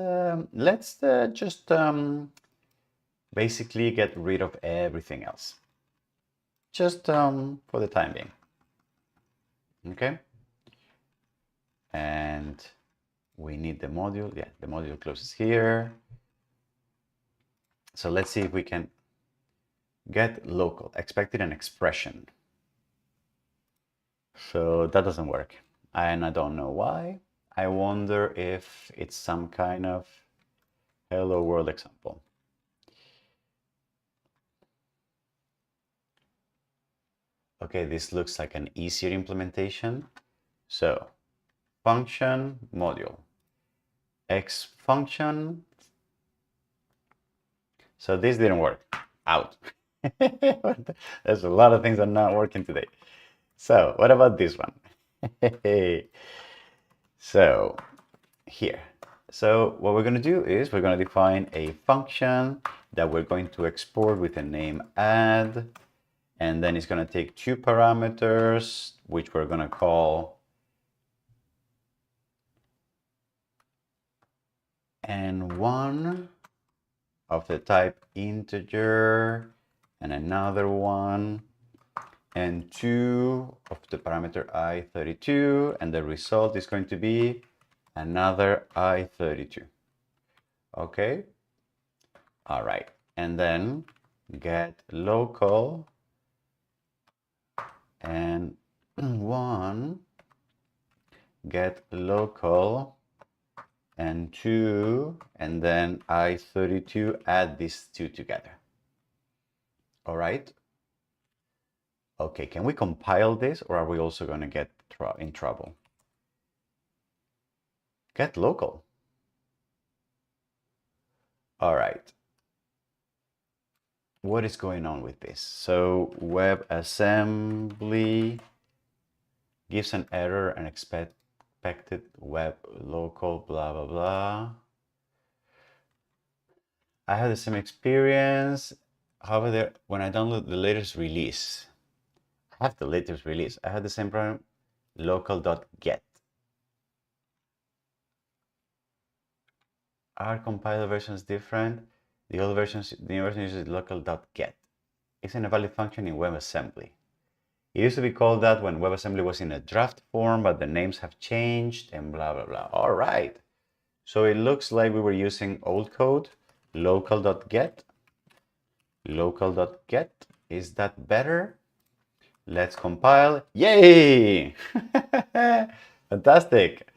just basically get rid of everything else. Just for the time being. Okay. And we need the module. Yeah, the module closes here. So let's see if we can get local, expected an expression. So that doesn't work. And I don't know why. I wonder if it's some kind of hello world example. Okay, this looks like an easier implementation. So function module, X function. So this didn't work. Out. There's a lot of things that are not working today. So what about this one? So here. So what we're going to do is we're going to define a function that we're going to export with the name add. And then it's going to take two parameters, which we're going to call n1 of the type integer, and another one, n2 of the parameter i32, and the result is going to be another i32. Okay. All right. And then get local and one, get local and 2, and then i32, add these two together. All right. Okay, can we compile this, or are we also going to get in trouble? Get local. All right. What is going on with this? So WebAssembly gives an error and expect expected web local blah blah blah. I had the same experience. However, when I download the latest release, I have the latest release. I had the same problem. Local.get. Are compiler versions different? The old versions, the new version uses local.get. Isn't a valid function in WebAssembly. It used to be called that when WebAssembly was in a draft form, but the names have changed and blah, blah, blah. All right. So it looks like we were using old code, local.get. Local.get. Is that better? Let's compile. Yay! Fantastic.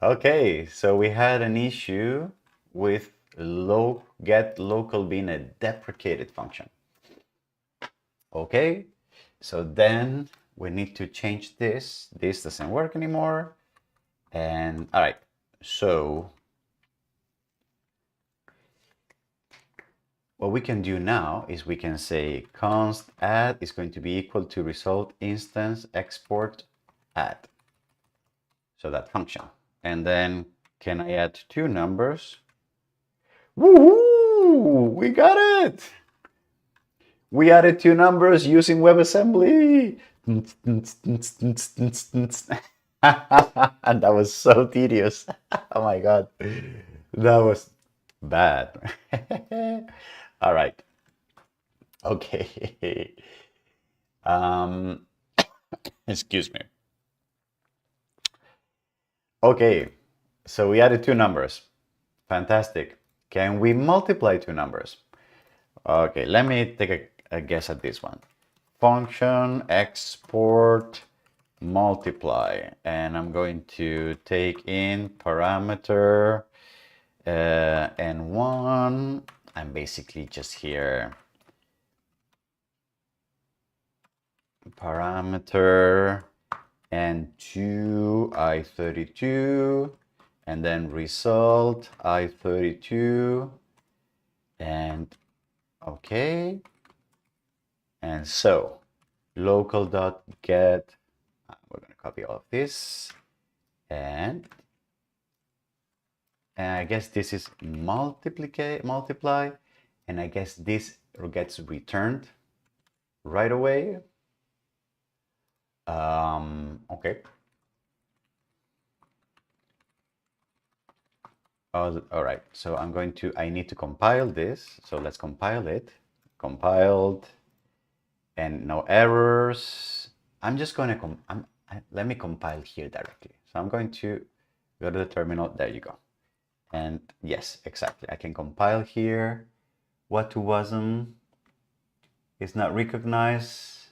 Okay, so we had an issue with get local being a deprecated function. Okay, so then we need to change this. This doesn't work anymore. And all right, so what we can do now is we can say const add is going to be equal to result instance export add. So that function. And then can I add two numbers? Woohoo! We got it! We added two numbers using WebAssembly. And that was so tedious. Oh my God. That was bad. All right. Okay. Excuse me. Okay. So we added two numbers. Fantastic. Can we multiply two numbers? Okay, let me take a guess at this one. Function export multiply, and I'm going to take in parameter n1. I'm basically just here parameter n2 i32, and then result i32, and okay. And so local.get, we're going to copy all of this, and I guess this is multiply, and I guess this gets returned right away. Okay. All right, so I need to compile this. So let's compile it. Compiled, and no errors. I'm just going to, let me compile here directly. So I'm going to go to the terminal. There you go. And yes, exactly. I can compile here. What to WASM is not recognized,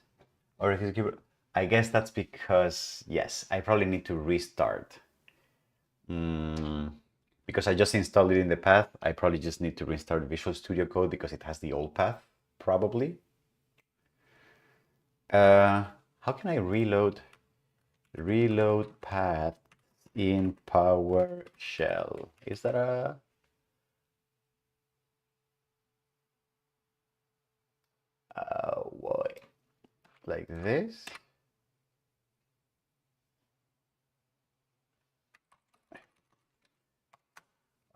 or if you, I guess that's because, yes, I probably need to restart. Because I just installed it in the path, I probably just need to restart Visual Studio Code because it has the old path, probably. How can I reload path in PowerShell? Is that a what? Like this?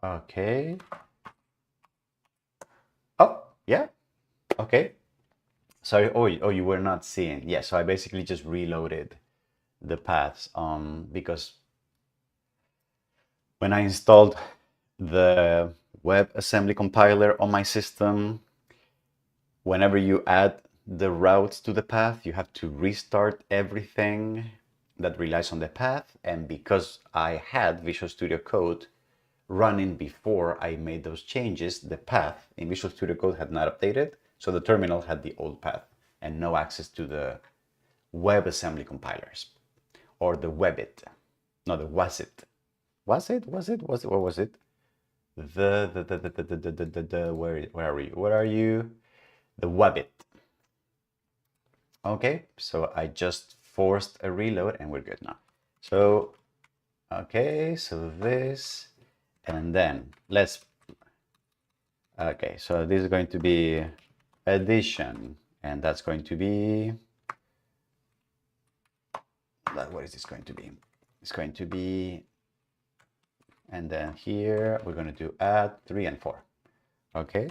Okay. Oh, yeah. Okay. Sorry. Oh, you were not seeing. Yeah. So I basically just reloaded the paths because when I installed the WebAssembly compiler on my system, whenever you add the routes to the path, you have to restart everything that relies on the path. And because I had Visual Studio Code running before I made those changes, the path in Visual Studio Code had not updated. So the terminal had the old path and no access to the WebAssembly compilers or the Webbit. No, the WASM. What was it? Where are you? The Webbit. Okay, so I just forced a reload and we're good now. So, okay, so this, and then okay, so this is going to be addition, and that's going to be, what is this going to be? is going to be, and then here we're going to do add 3 and 4. Okay,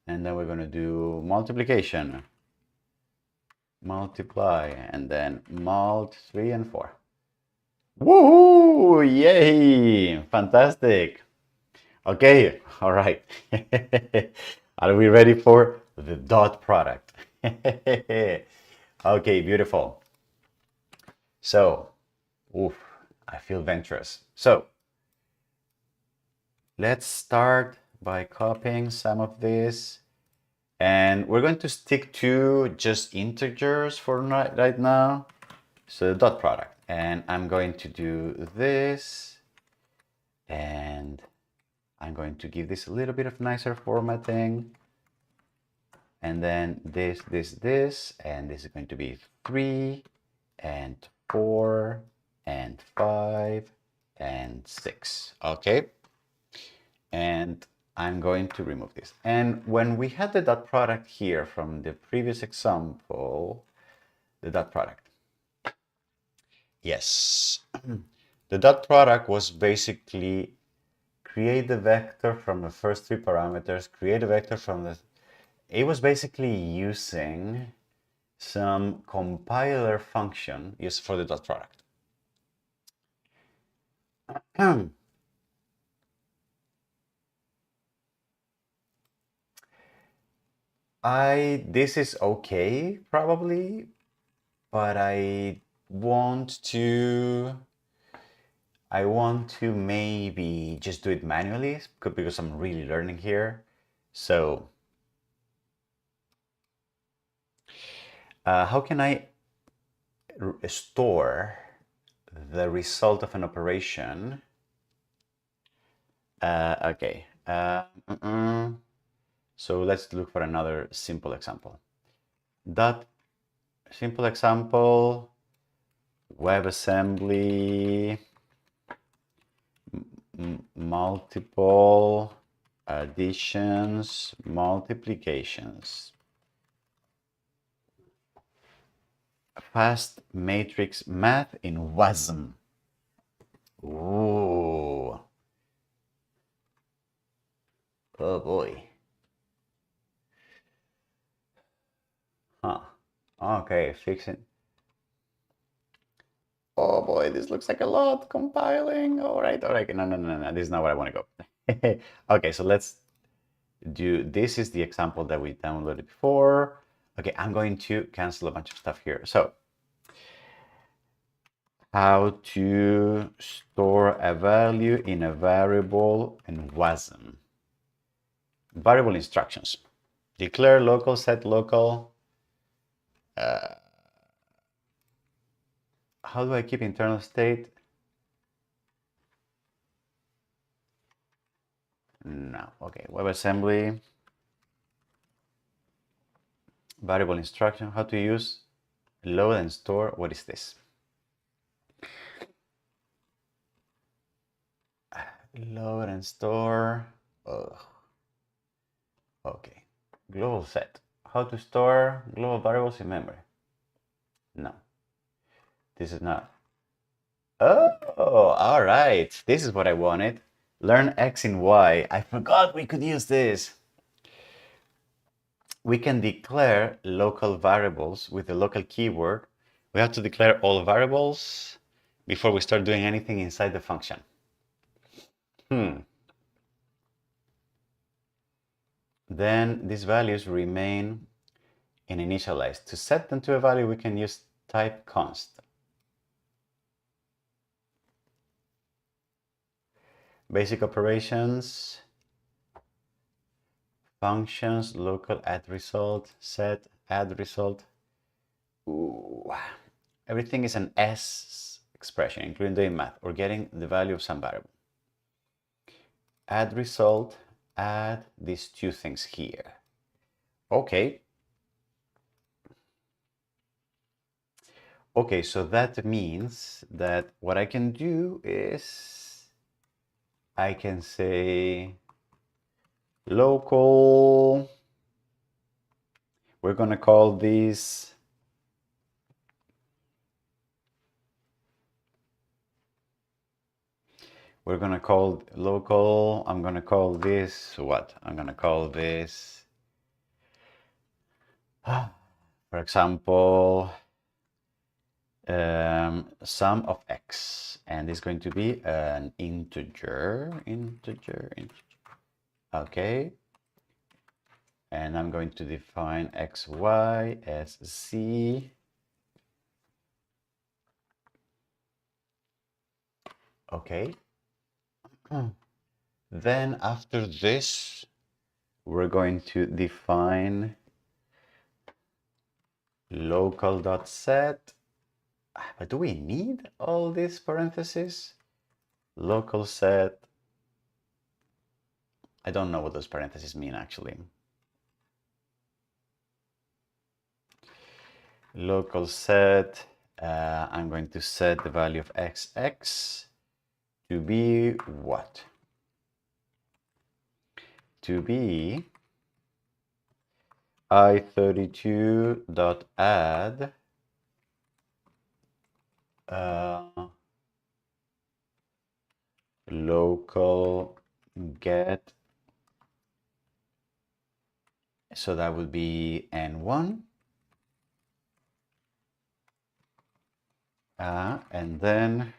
and then we're going to do multiplication, multiply, and then mult 3 and 4. Woohoo! Yay! Fantastic. Okay, all right. Are we ready for the dot product? Okay, beautiful. So, oof, I feel venturous. So, let's start by copying some of this. And we're going to stick to just integers for right now. So, dot product. And I'm going to do this. And I'm going to give this a little bit of nicer formatting. And then this, and this is going to be 3 and 4 and 5 and 6. Okay. And I'm going to remove this. And when we had the dot product here from the previous example, the dot product. Yes. The dot product was basically create the vector from the first 3 parameters, create a vector from the... It was basically using some compiler function used for the dot product. This is okay, probably, but I want to maybe just do it manually because I'm really learning here. So how can I store the result of an operation? Okay. So let's look for another simple example. That simple example, WebAssembly, multiple additions, multiplications. Fast matrix math in WASM. Ooh. Oh boy. Huh. Okay, fixing. Oh boy, this looks like a lot. Compiling. All right. No. This is not where I want to go. Okay, so let's do, this is the example that we downloaded before. Okay, I'm going to cancel a bunch of stuff here. So, how to store a value in a variable in WASM. Variable instructions. Declare local, set local. How do I keep internal state? No. Okay, WebAssembly. Variable instruction. How to use load and store. What is this? Load and store. Ugh. Okay. Global set. How to store global variables in memory. No. This is not. Oh, all right. This is what I wanted. Learn X and Y. I forgot we could use this. We can declare local variables with the local keyword. We have to declare all variables before we start doing anything inside the function. Then these values remain initialized. To set them to a value, we can use type const. Basic operations, functions, local add result, set add result. Ooh. Everything is an S expression, including doing math or getting the value of some variable. Add result, add these two things here. Okay. Okay, so that means that what I can do is I can say local, we're going to call this we're gonna call local, I'm gonna call this what? I'm gonna call this, for example, sum of x, and it's going to be an integer. Okay, and I'm going to define xy as z. Okay. Then after this, we're going to define local.set. But do we need all this parentheses? Local set. I don't know what those parentheses mean actually. Local set. I'm going to set the value of xx to be what? To be i32.add local get, so that would be n1, and then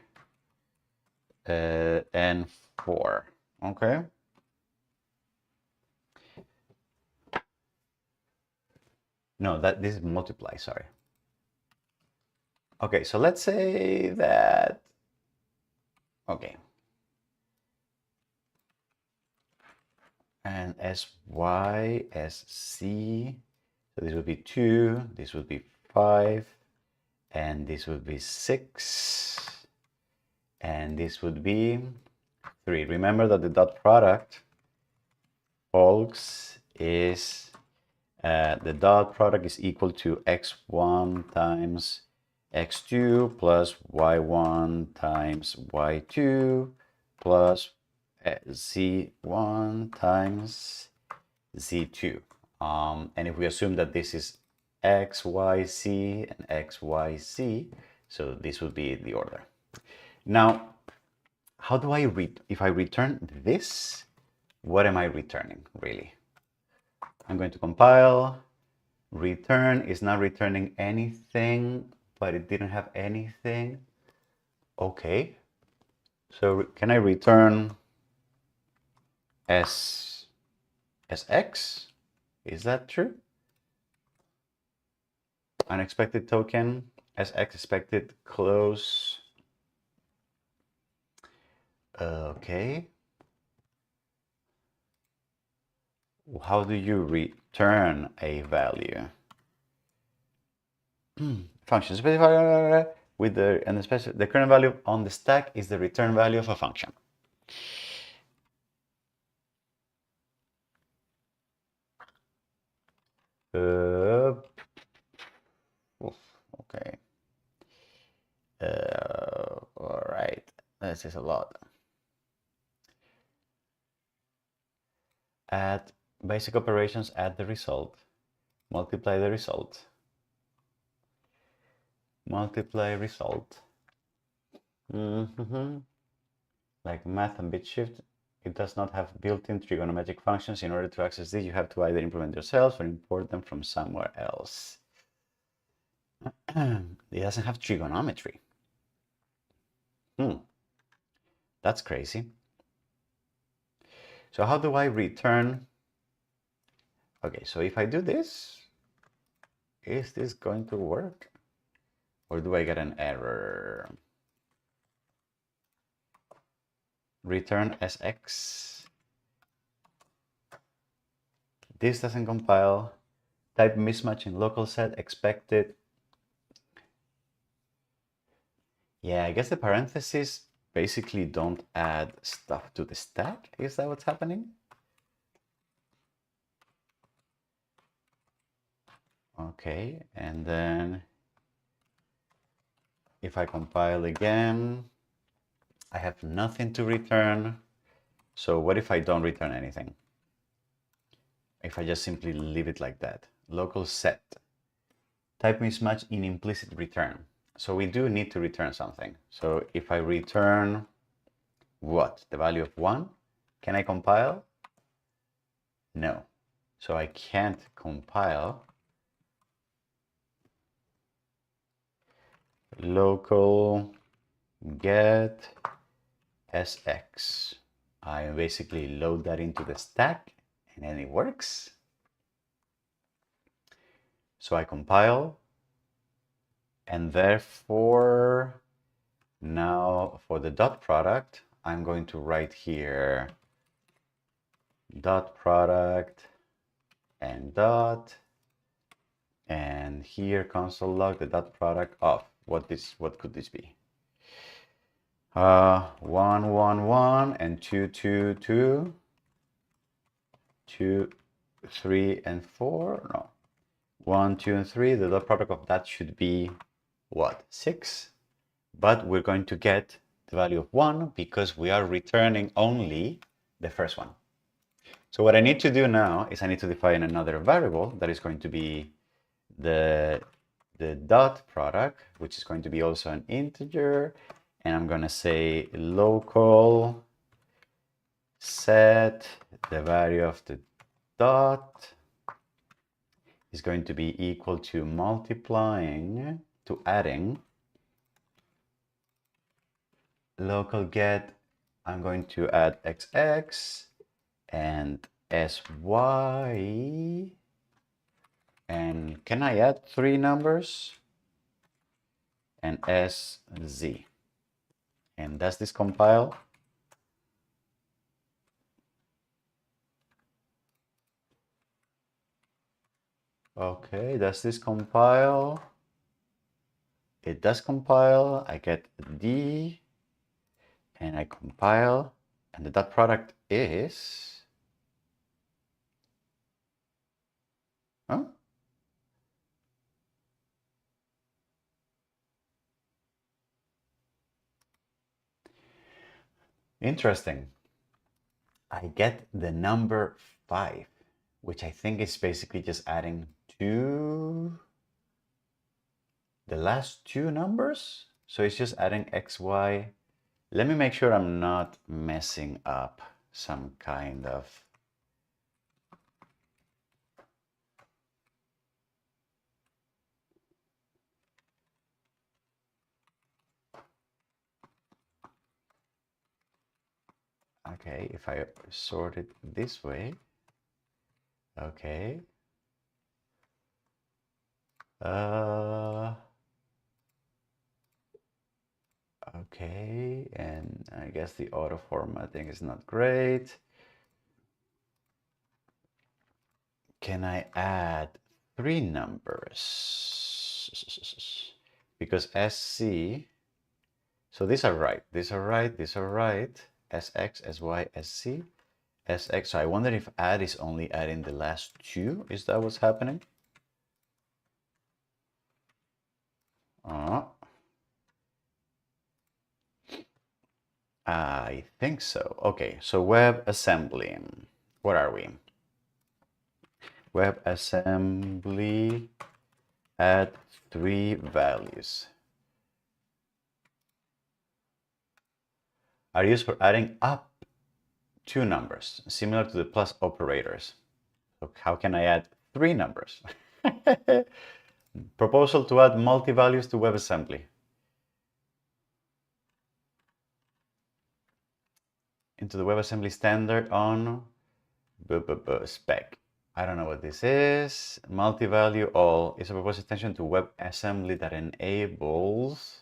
n4. Okay. No, this is multiply, sorry. Okay, so let's say that, okay, and sy as c, so this would be 2, this would be 5, and this would be 6, and this would be 3. Remember that the dot product, folks, is the dot product is equal to x1 times x2 plus y1 times y2 plus z1 times z2. And if we assume that this is xyz and xyz, so this would be the order. Now, how do I read? If I return this, what am I returning really? I'm going to compile. Return is not returning anything, but it didn't have anything. Okay. So can I return as x? Is that true? Unexpected token, as x expected, close. Okay. How do you return a value? Function specifier with the current value on the stack is the return value of a function. Okay. All right. This is a lot. Add basic operations, add the result, multiply the result, multiply result. Like math and bit shift, it does not have built-in trigonometric functions. In order to access this, you have to either implement yourselves or import them from somewhere else. It doesn't have trigonometry. That's crazy. So how do I return? Okay, so if I do this, is this going to work? Or do I get an error? Return as x. This doesn't compile. Type mismatch in local set expected. Yeah, I guess the parentheses basically don't add stuff to the stack. Is that what's happening? Okay, and then if I compile again, I have nothing to return. So what if I don't return anything? If I just simply leave it like that. Local set. Type mismatch in implicit return. So we do need to return something. So if I return what? The value of 1? Can I compile? No. So I can't compile. Local get sx. I basically load that into the stack and then it works. So I compile, and therefore now for the dot product, I'm going to write here dot product and dot, and here console log the dot product of what could this be? 1 1 1 and 2 2 2, 2 3 and 4. No, 1 2 and 3. The dot product of that should be what? 6. But we're going to get the value of 1 because we are returning only the first one. So what I need to do now is I need to define another variable that is going to be the dot product, which is going to be also an integer. And I'm going to say local set the value of the dot is going to be equal to multiplying to adding local get. I'm going to add xx and sy, and can I add 3 numbers? And sz. And does this compile? Okay, does this compile? It does compile. I get d, and I compile, and the dot product is, huh? Interesting. I get the number 5, which I think is basically just adding the last 2 numbers. So it's just adding xy. Let me make sure I'm not messing up some kind of. Okay, if I sort it this way. Okay. Okay, and I guess the auto formatting is not great. Can I add 3 numbers? Because SC, so these are right, these are right, these are right. SX, SY, SC, SX. So I wonder if add is only adding the last 2. Is that what's happening? I think so. Okay, so WebAssembly. What are we? WebAssembly, add 3 values. Are used for adding up 2 numbers, similar to the plus operators. So how can I add 3 numbers? Proposal to add multi-values to WebAssembly. Into the WebAssembly standard on spec. I don't know what this is. Multi-value all is a proposed extension to WebAssembly that enables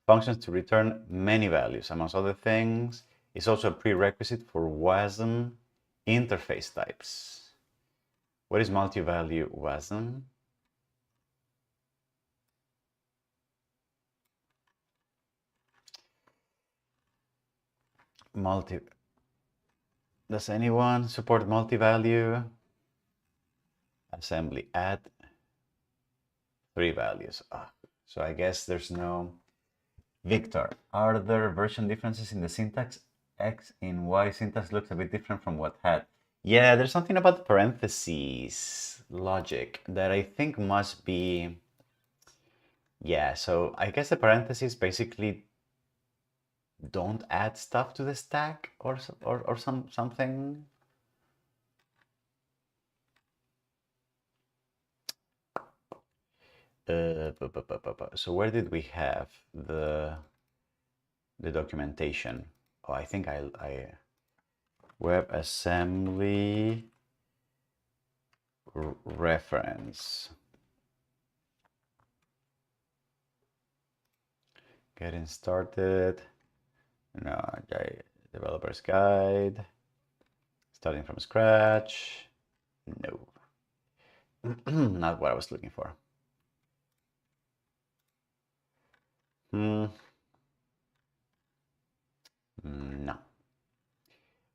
functions to return many values. Amongst other things, it's also a prerequisite for WASM interface types. What is multi-value WASM? Does anyone support multi-value? Assembly, add 3 values. So I guess there's no. Victor, are there version differences in the syntax? X in Y syntax looks a bit different from what had. Yeah, there's something about the parentheses logic that I think must be. Yeah, so I guess the parentheses basically don't add stuff to the stack or something. So where did we have the documentation? Oh, I think I WebAssembly reference. Getting started. No, developer's guide. Starting from scratch. No. Not what I was looking for. No.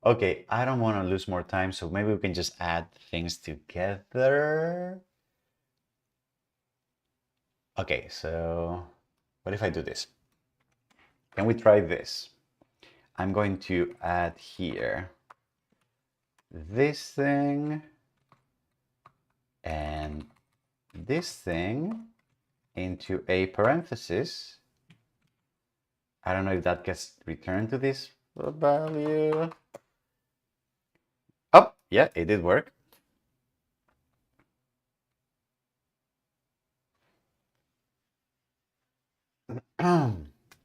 Okay, I don't want to lose more time, so maybe we can just add things together. Okay, so what if I do this? Can we try this? I'm going to add here this thing and this thing into a parenthesis. I don't know if that gets returned to this value. Oh, yeah, it did work.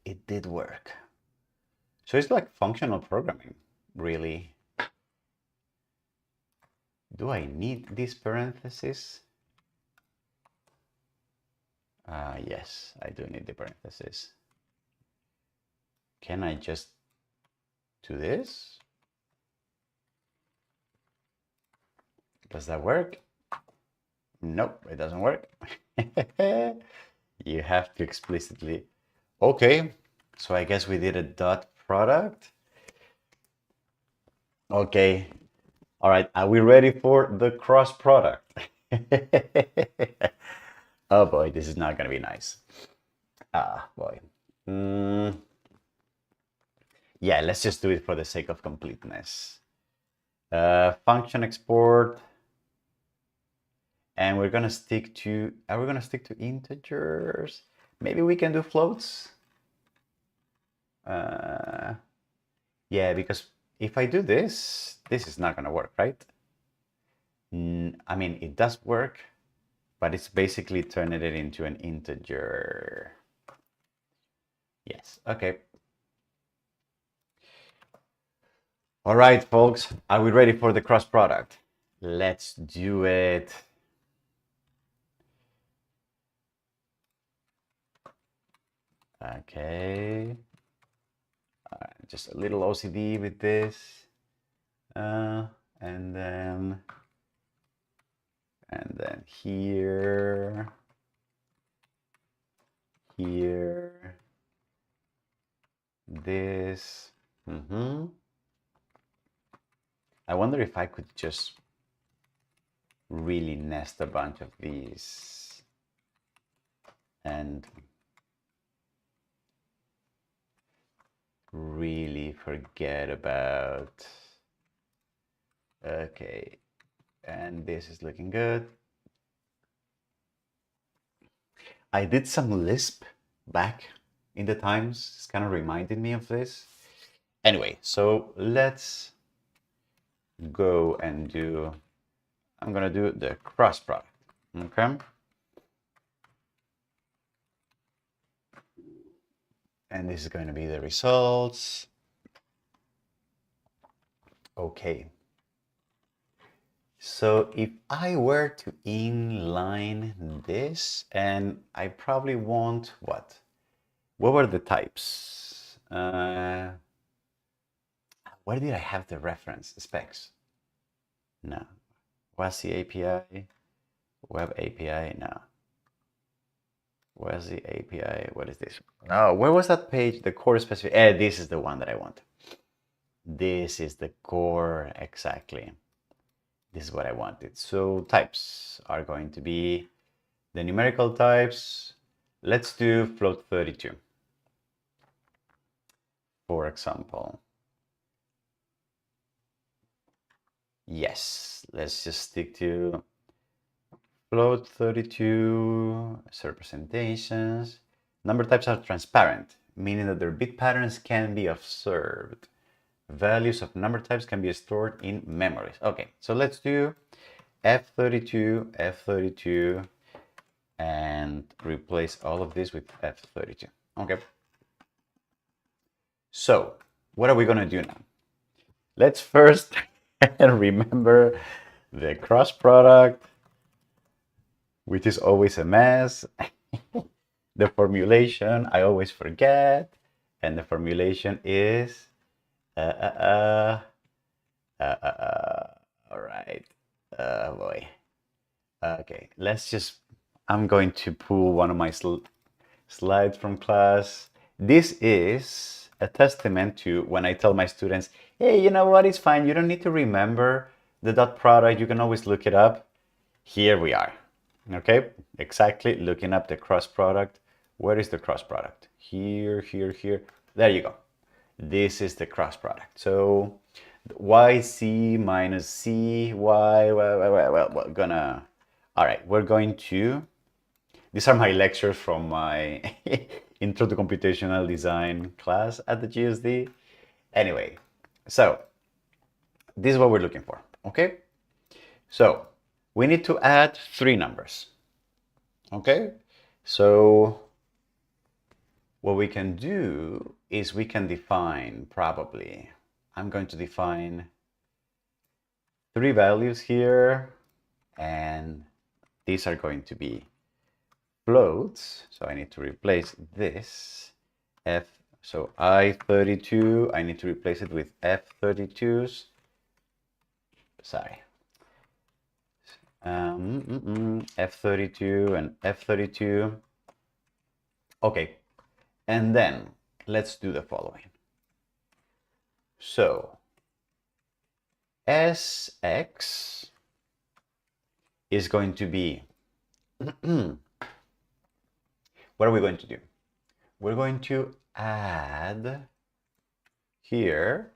It did work. So it's like functional programming, really. Do I need this parenthesis? Yes, I do need the parenthesis. Can I just do this? Does that work? Nope, it doesn't work. You have to explicitly. Okay, so I guess we did a dot product. Okay, all right, are we ready for the cross product? Oh boy, this is not gonna be nice. Ah, boy. Yeah, let's just do it for the sake of completeness. Function export. And we're gonna stick to, are we gonna stick to integers? Maybe we can do floats. Yeah, because if I do this, this is not gonna work, right? I mean, it does work, but it's basically turning it into an integer. Yes, okay. All right, folks, are we ready for the cross product? Let's do it. Okay. Just a little OCD with this. And then here, this. I wonder if I could just really nest a bunch of these and really forget about, okay, and this is looking good. I did some Lisp back in the times. It's kind of reminded me of this. Anyway, so let's go and do, I'm gonna do the cross product, okay? And this is going to be the results. Okay. So if I were to inline this, and I probably want what? What were the types? Where did I have the reference specs? No. Was the API? Web API? No. Where's the API? What is this? No, where was that page? The core specific. This is the one that I want. This is the core, exactly. This is what I wanted. So types are going to be the numerical types. Let's do float 32, for example. Yes, let's just stick to float 32, representations. Number types are transparent, meaning that their bit patterns can be observed. Values of number types can be stored in memories. Okay, so let's do F32, F32, and replace all of this with F32. Okay. So what are we going to do now? Let's first remember the cross product, which is always a mess. The formulation, I always forget. And the formulation is, all right. Boy. Okay, I'm going to pull one of my slides from class. This is a testament to when I tell my students, hey, you know what, it's fine. You don't need to remember the dot product. You can always look it up. Here we are. Okay, exactly, looking up the cross product. Where is the cross product? Here, here, here. There you go. This is the cross product. So YC minus C, Y, well, we're gonna, all right, we're going to, these are my lectures from my Intro to Computational Design class at the GSD. Anyway, so this is what we're looking for, okay? So we need to add 3 numbers, okay? So what we can do is we can define probably, I'm going to define 3 values here, and these are going to be floats. So I need to replace this F. So I32, I need to replace it with F32s. Sorry. F32 and F32. Okay. And then let's do the following. So Sx is going to be, what are we going to do? We're going to add here,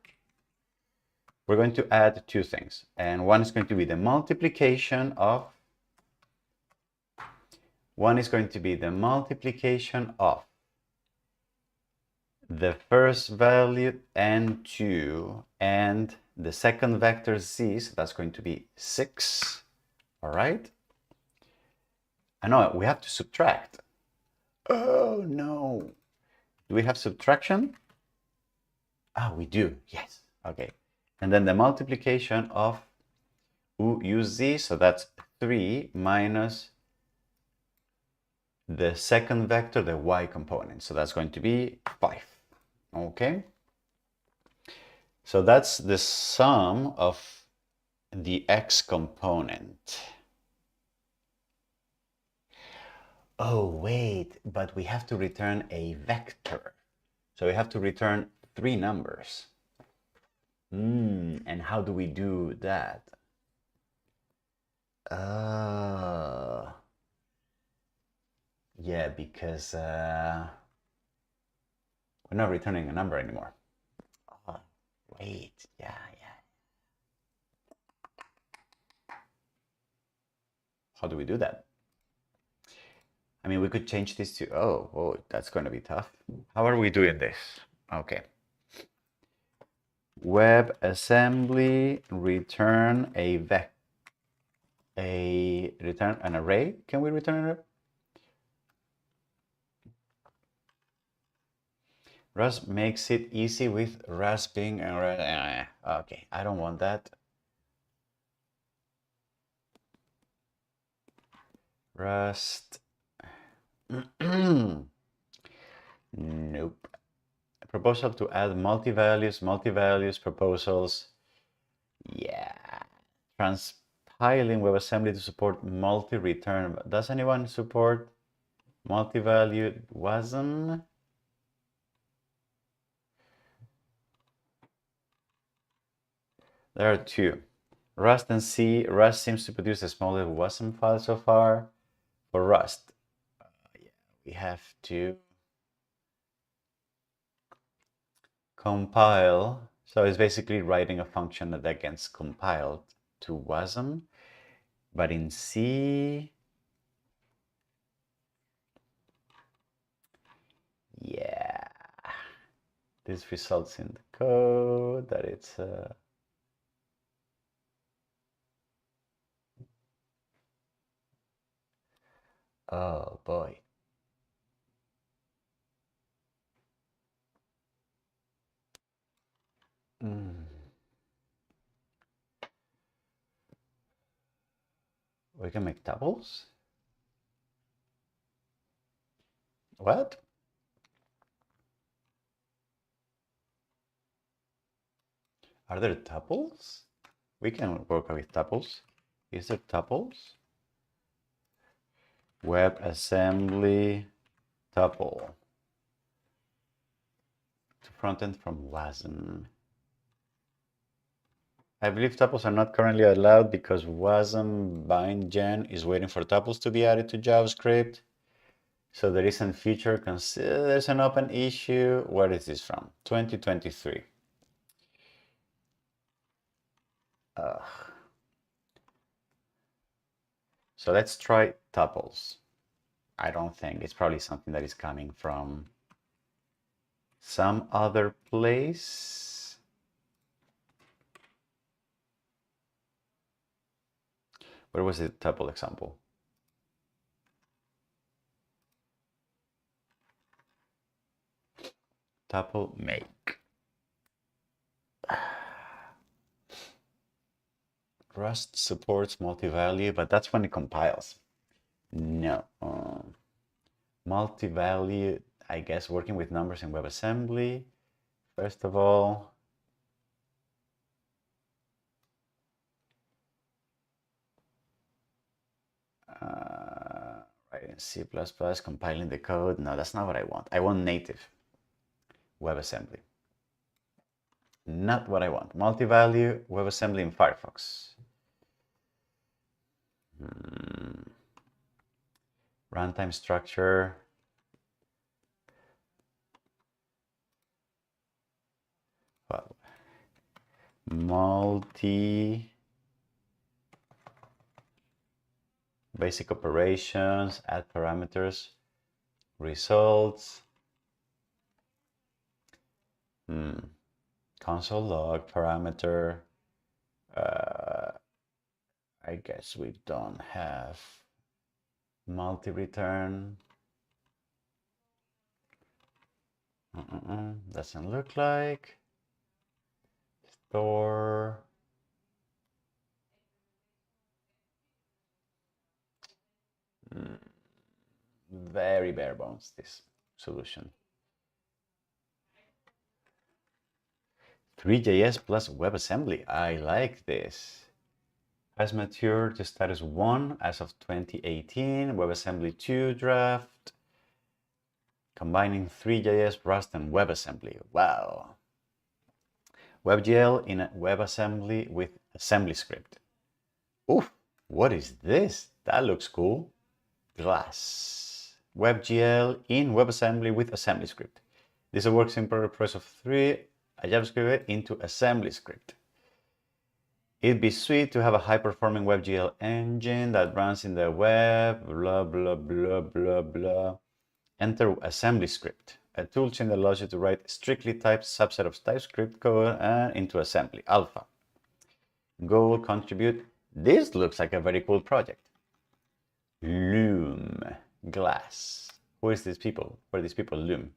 we're going to add 2 things. And one is going to be the multiplication of, the first value n2 and the second vector z, so that's going to be 6. All right. I know we have to subtract. Oh no. Do we have subtraction? Ah, we do. Yes. Okay. And then the multiplication of uz, so that's 3 minus the second vector, the y component. So that's going to be 5. Okay. So that's the sum of the x component. Oh, wait, but we have to return a vector. So we have to return 3 numbers. And how do we do that? Yeah, because we're not returning a number anymore. Oh, wait, yeah. How do we do that? I mean, we could change this to, oh, that's going to be tough. How are we doing this? Okay. WebAssembly return return an array. Can we return an array? Rust makes it easy with Rust being okay, I don't want that. Rust. Nope. Proposal to add multi-values proposals. Yeah. Transpiling WebAssembly to support multi-return. Does anyone support multi-value WASM? There are 2. Rust and C. Rust seems to produce a smaller WASM file so far. For Rust, yeah, we have to compile. So it's basically writing a function that gets compiled to WASM. But in C, yeah, This results in the code that it's oh boy. We can make tuples? What? Are there tuples? We can work with tuples. Is there tuples? WebAssembly tuple to frontend from WASM. I believe tuples are not currently allowed because WASM bind gen is waiting for tuples to be added to JavaScript. So there isn't feature. There's an open issue. Where is this from? 2023. So let's try tuples. I don't think it's probably something that is coming from some other place. Where was the tuple example? Tuple make. Rust supports multi-value, but that's when it compiles. No. Multi-value, I guess working with numbers in WebAssembly. First of all, writing C++, compiling the code. No, that's not what I want. I want native WebAssembly. Not what I want. Multi-value WebAssembly in Firefox. Runtime structure. Well, multi basic operations, add parameters, results, console log parameter. I guess we don't have multi-return. Doesn't look like. Store. Very bare bones, this solution. 3JS plus WebAssembly. I like this. Has matured to status 1 as of 2018. WebAssembly 2 draft. Combining 3JS, Rust, and WebAssembly. Wow. WebGL in a WebAssembly with assembly script. Oof, what is this? That looks cool. Glass. WebGL in WebAssembly with assembly script. This is a work in progress of 3, a JavaScript into assembly script. It'd be sweet to have a high-performing WebGL engine that runs in the web, blah, blah, blah, blah, blah. Enter assembly script, a toolchain that allows you to write strictly typed subset of TypeScript code into assembly, alpha. Goal, contribute. This looks like a very cool project. Loom, glass. Who is these people? Where are these people? Loom.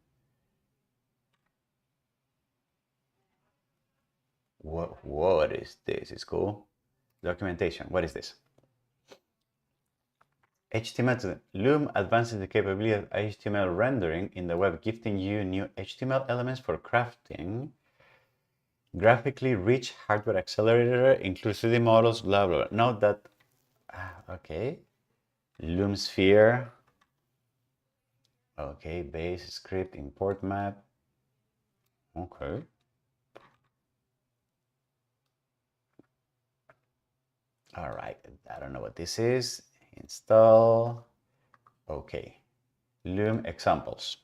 What is this? It's cool. Documentation. What is this? HTML. Loom advances the capability of HTML rendering in the web, gifting you new HTML elements for crafting. Graphically rich hardware accelerator, includes 3D models, blah, blah. Note that, okay. Loom sphere. Okay, base script, import map. Okay. All right, I don't know what this is. Install. Okay. Loom examples.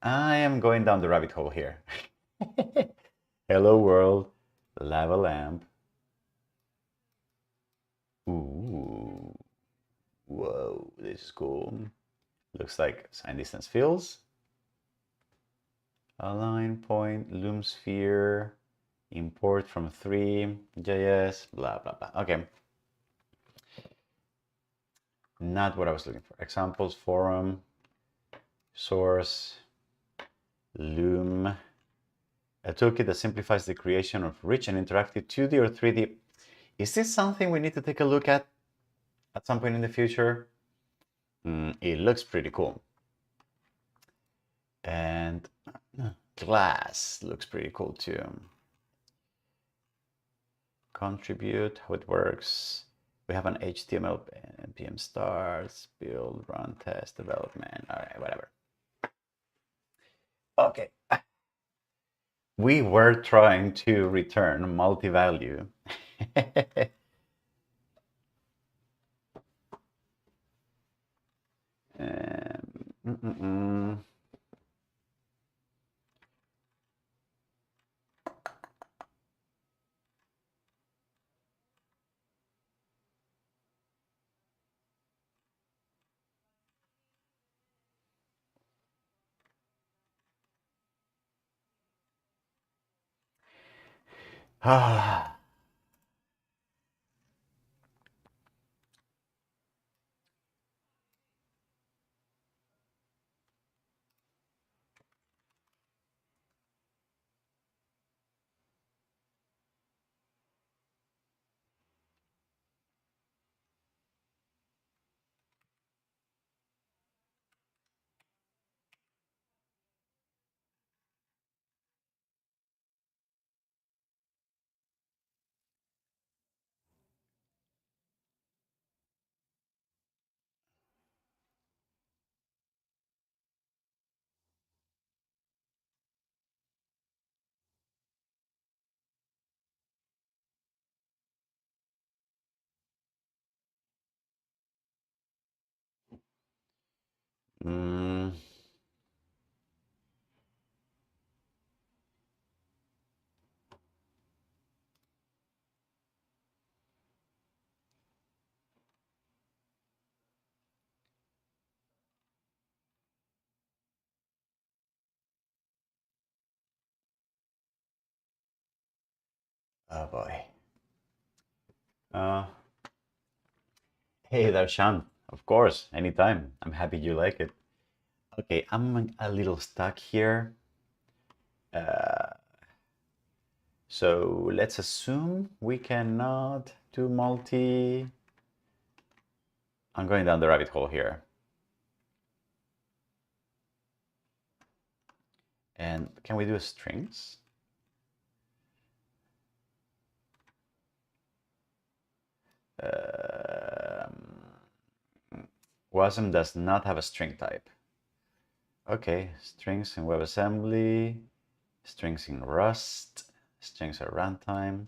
I am going down the rabbit hole here. Hello world, lava lamp. Ooh, whoa, this is cool. Looks like sign distance fields. align point, loom sphere, import from 3.js, blah, blah, blah. Okay. Not what I was looking for. Examples, forum, source, loom, a toolkit that simplifies the creation of rich and interactive 2D or 3D. Is this something we need to take a look at some point in the future? It looks pretty cool. And glass looks pretty cool too. Contribute, how it works. We have an HTML, npm stars, build, run, test, development. All right, whatever. Okay. We were trying to return multi-value. Ah. Mm. Oh boy. Hey, Darshan. Of course, anytime. I'm happy you like it. Okay, I'm a little stuck here. So let's assume we cannot do multi. I'm going down the rabbit hole here. And can we do strings? WASM does not have a string type. Okay, strings in WebAssembly, strings in Rust, strings at runtime.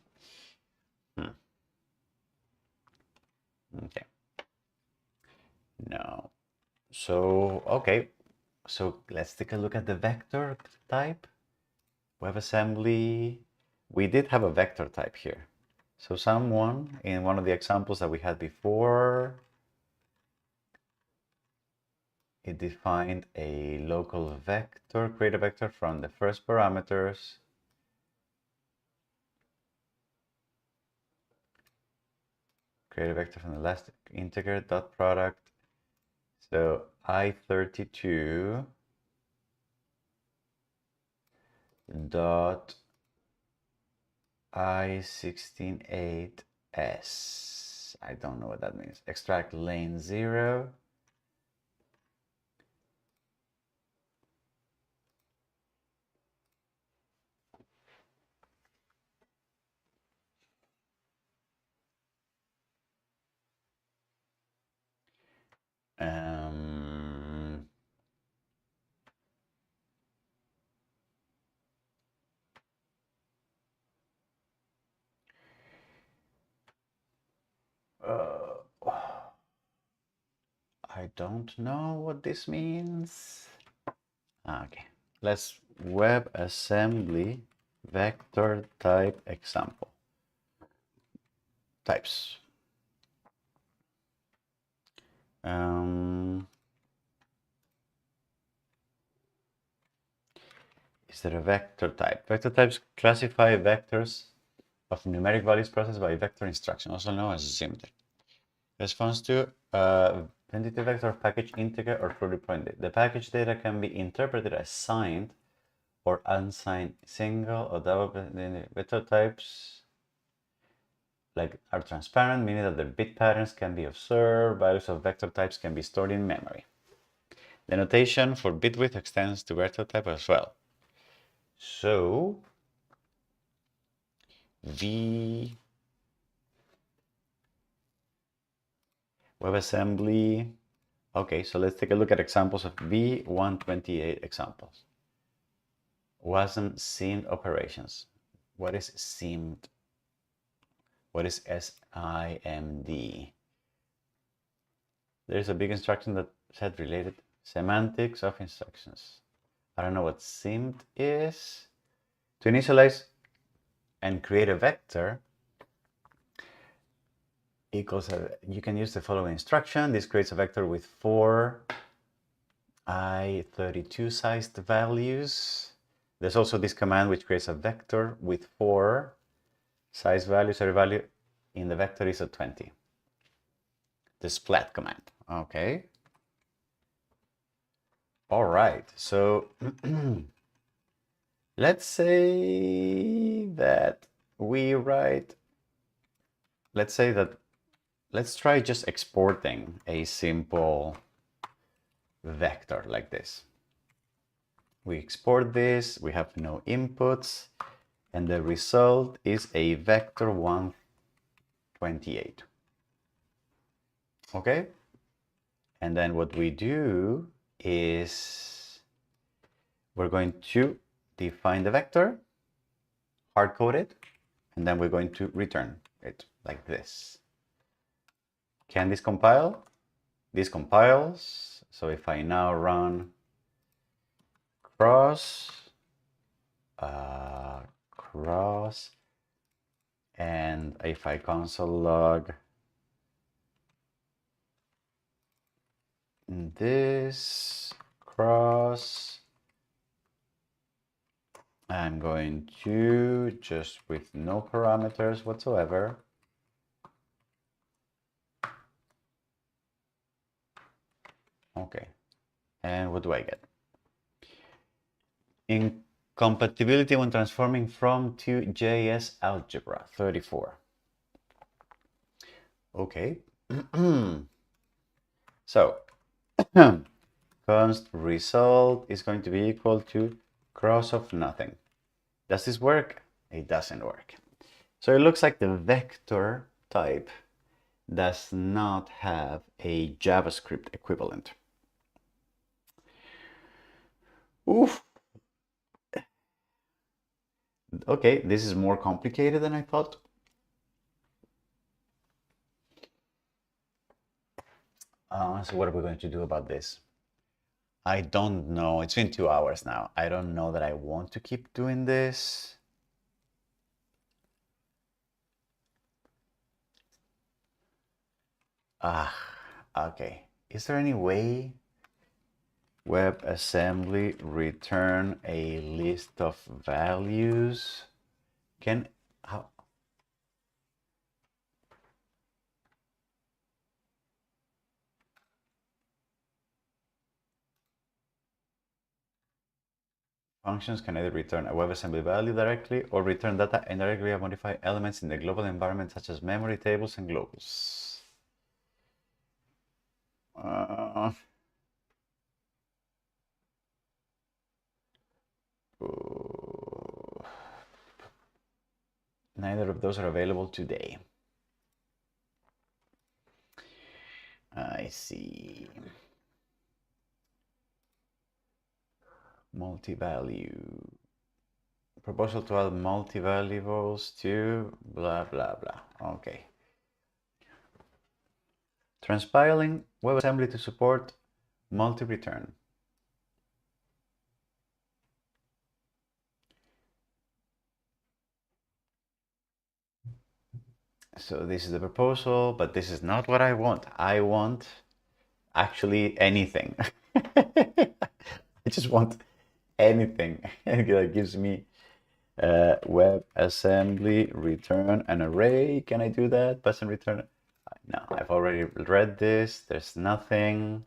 Okay. No. So, okay. So let's take a look at the vector type. WebAssembly. We did have a vector type here. So someone in one of the examples that we had before, it defined a local vector, create a vector from the first parameters. Create a vector from the last integer dot product. So I32 dot I168S. I don't know what that means. Extract lane 0. Um, I don't know what this means. Okay, let's WebAssembly vector type example. Types. Is there a vector type? Vector types classify vectors of numeric values processed by vector instruction, also known as ZIMD. Response to entity vector of package integer or fully pointed. The package data can be interpreted as signed or unsigned single or double. Vector types are transparent, meaning that the bit patterns can be observed. Values of vector types can be stored in memory. The notation for bit width extends to vector type as well. So V WebAssembly. Okay, so let's take a look at examples of V128 examples. WASM SIMD operations. What is SIMD? What is SIMD? There's a big instruction that said related semantics of instructions. I don't know what SIMD is. To initialize and create a vector equals you can use the following instruction. This creates a vector with 4 I32 sized values. There's also this command which creates a vector with 4 size values. Every value in the vector is a 20. The splat command. Okay. All right. So let's say that we write, let's try just exporting a simple vector like this. We export this, we have no inputs, and the result is a vector 128. Okay? And then what we do is we're going to define the vector, hard code it, and then we're going to return it like this. Can this compile? This compiles. So if I now run cross, and if I console log this cross, I'm going to just with no parameters whatsoever okay, and what do I get? Incompatibility when transforming from to JS algebra 34. Okay. So const result is going to be equal to cross of nothing. Does this work? It doesn't work. So it looks like the vector type does not have a JavaScript equivalent. Oof. Okay, this is more complicated than I thought. So what are we going to do about this? I don't know. It's been 2 hours now. I don't know that I want to keep doing this. Okay. Is there any way WebAssembly return a list of values? How? Functions can either return a WebAssembly value directly or return data indirectly via modify elements in the global environment such as memory tables and globals. Neither of those are available today. I see. Multi-value. Proposal to add multi-variables to blah, blah, blah. Okay. Transpiling WebAssembly to support multi-return. So this is the proposal, but this is not what I want. I want actually anything. I just want anything. It gives me WebAssembly return an array. Can I do that? Button return. No, I've already read this. There's nothing.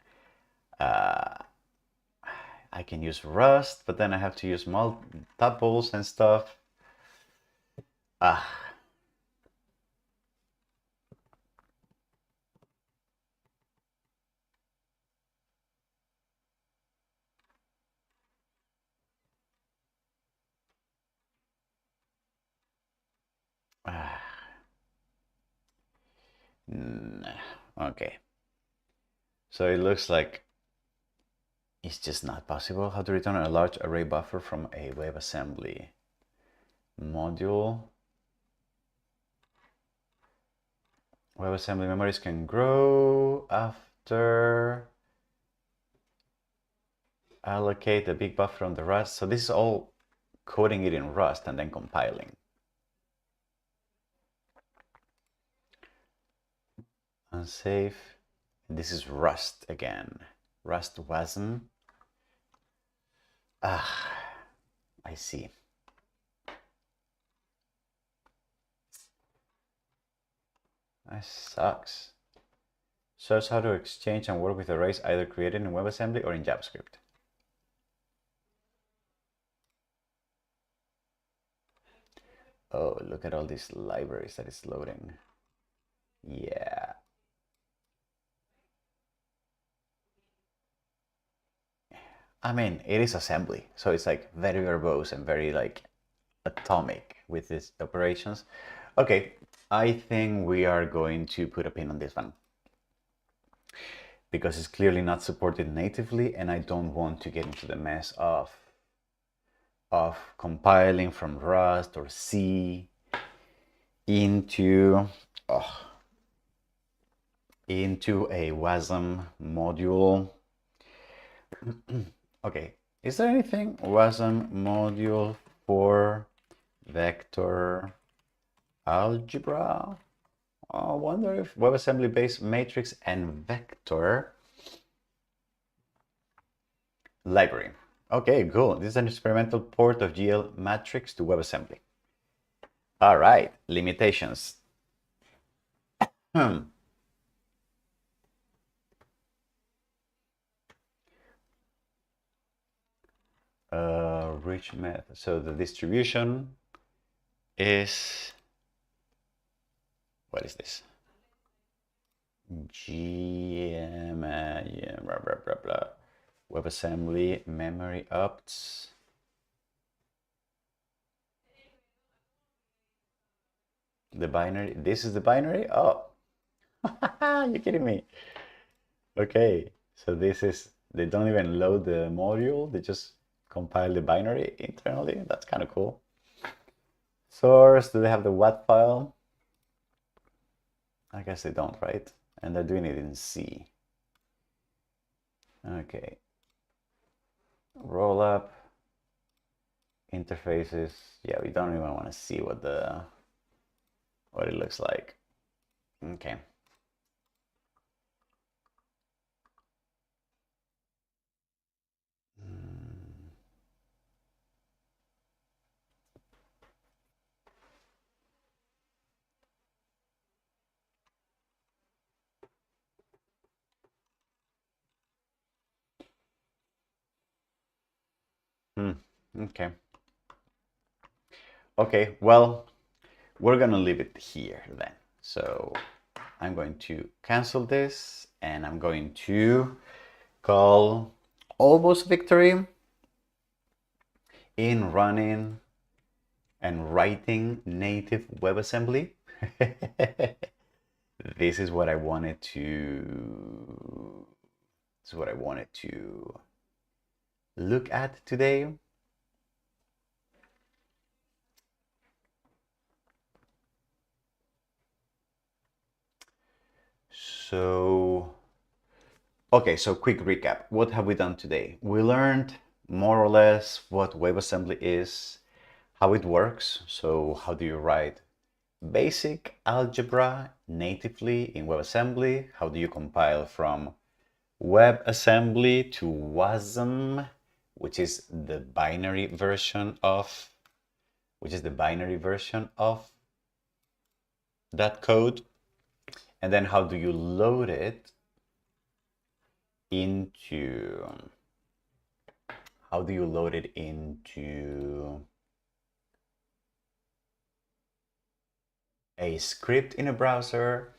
I can use Rust, but then I have to use tuples and stuff. Ah. Okay. So it looks like it's just not possible. How to return a large array buffer from a WebAssembly module. WebAssembly memories can grow after allocate a big buffer on the Rust. So this is all coding it in Rust and then compiling. Unsafe. This is Rust again. Rust WASM. Ah, I see. That sucks. Shows how to exchange and work with arrays either created in WebAssembly or in JavaScript. Oh, look at all these libraries that it's loading. Yeah. I mean, it is assembly, so it's like very verbose and very like atomic with its operations. Okay, I think we are going to put a pin on this one because it's clearly not supported natively, and I don't want to get into the mess of compiling from Rust or C into a WASM module. Okay, is there anything WASM module for vector algebra? I wonder if WebAssembly-based matrix and vector library. Okay, cool. This is an experimental port of GL matrix to WebAssembly. All right, limitations. Rich method. So the distribution is, what is this? GM, blah, blah, blah, blah. WebAssembly memory opts. The binary. This is the binary? Oh, you're kidding me. Okay, so this is, they don't even load the module, they just compile the binary internally. That's kind of cool. Source, do they have the WAT file? I guess they don't, right? And they're doing it in C. Okay. Roll up interfaces. Yeah, we don't even want to see what it looks like. Okay. Okay. Okay, well, we're gonna leave it here then. So I'm going to cancel this and I'm going to call almost victory in running and writing native WebAssembly. This is what I wanted to look at today. So, okay, so quick recap. What have we done today? We learned more or less what WebAssembly is, how it works. So how do you write basic algebra natively in WebAssembly? How do you compile from WebAssembly to WASM which is the binary version of that code, and then how do you load it into a script in a browser,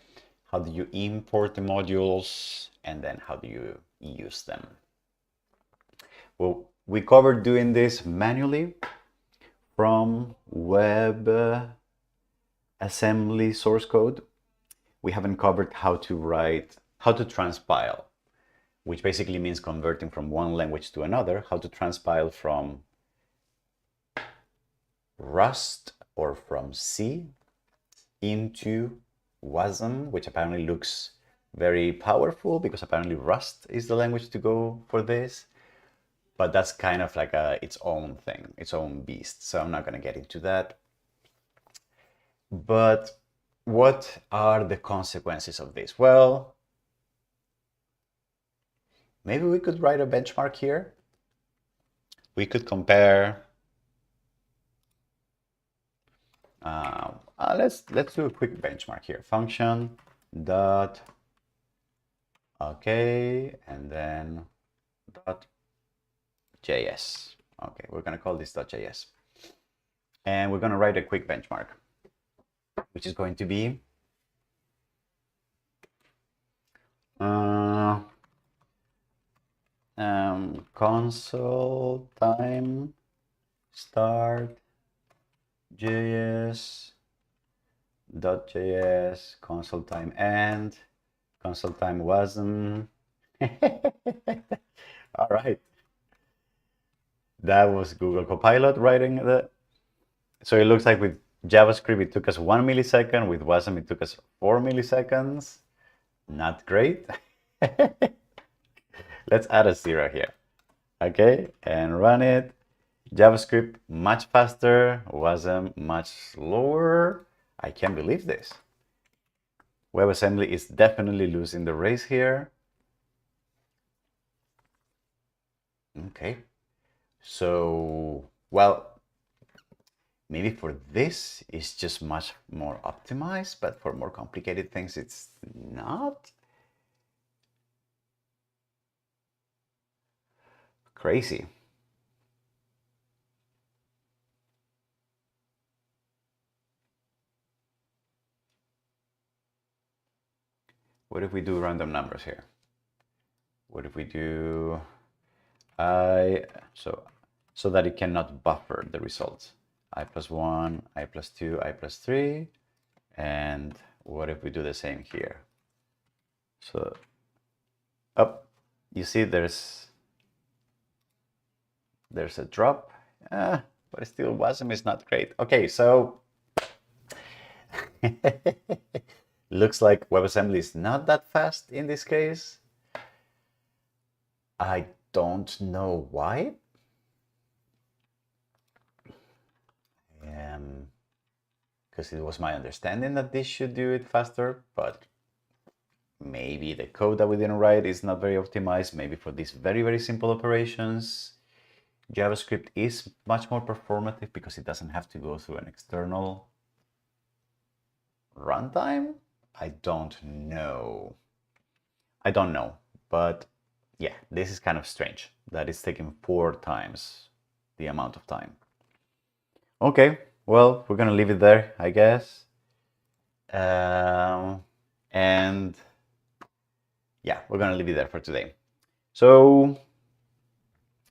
how do you import the modules, and then how do you use them. Well, we covered doing this manually from WebAssembly source code. We haven't covered how to transpile, which basically means converting from one language to another, how to transpile from Rust or from C into WASM, which apparently looks very powerful because apparently Rust is the language to go for this. But that's kind of like its own thing, its own beast. So I'm not going to get into that. But what are the consequences of this? Well, maybe we could write a benchmark here. We could compare. Let's do a quick benchmark here. Function dot okay, and then dot JS. Okay, we're gonna call this .js, and we're gonna write a quick benchmark, which is going to be console time start js.js console time end console time WASM. All right, that was Google Copilot writing that. So it looks like with JavaScript it took us 1 millisecond, with WASM it took us 4 milliseconds. Not great. Let's add a 0 here. Okay, and run it. JavaScript much faster, WASM much slower. I can't believe this. WebAssembly is definitely losing the race here. Okay, so, well, maybe for this it's just much more optimized, but for more complicated things it's not. Crazy. What if we do random numbers here? What if we do so that it cannot buffer the results? I plus 1, I plus 2, I plus 3. And what if we do the same here? So up, you see there's a drop, but still WASM is not great. Okay, so looks like WebAssembly is not that fast in this case. I don't know why. Because it was my understanding that this should do it faster, but maybe the code that we didn't write is not very optimized. Maybe for these very, very simple operations, JavaScript is much more performative because it doesn't have to go through an external runtime. I don't know, but yeah, this is kind of strange that it's taking 4 times the amount of time. Okay, well, we're gonna leave it there, I guess. And yeah, we're gonna leave it there for today. So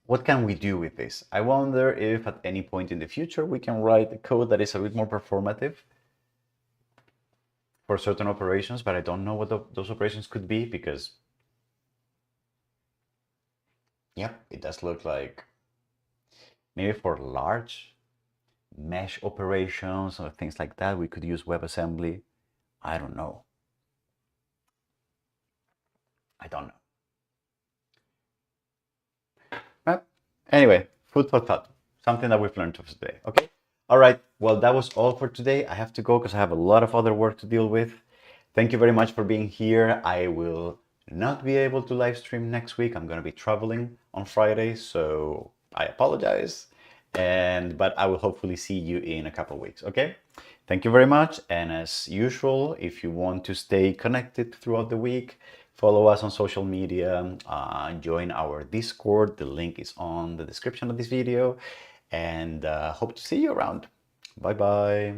what can we do with this? I wonder if at any point in the future we can write a code that is a bit more performative for certain operations, but I don't know what those operations could be, because yeah, it does look like maybe for large mesh operations or things like that we could use WebAssembly. I don't know. But anyway, food for thought, something that we've learned today. Okay, all right, well, that was all for today. I have to go because I have a lot of other work to deal with. Thank you very much for being here. I will not be able to live stream next week. I'm going to be traveling on Friday, so I apologize. But I will hopefully see you in a couple of weeks. Okay. Thank you very much. And as usual, if you want to stay connected throughout the week, follow us on social media, join our Discord. The link is on the description of this video, and hope to see you around. Bye bye.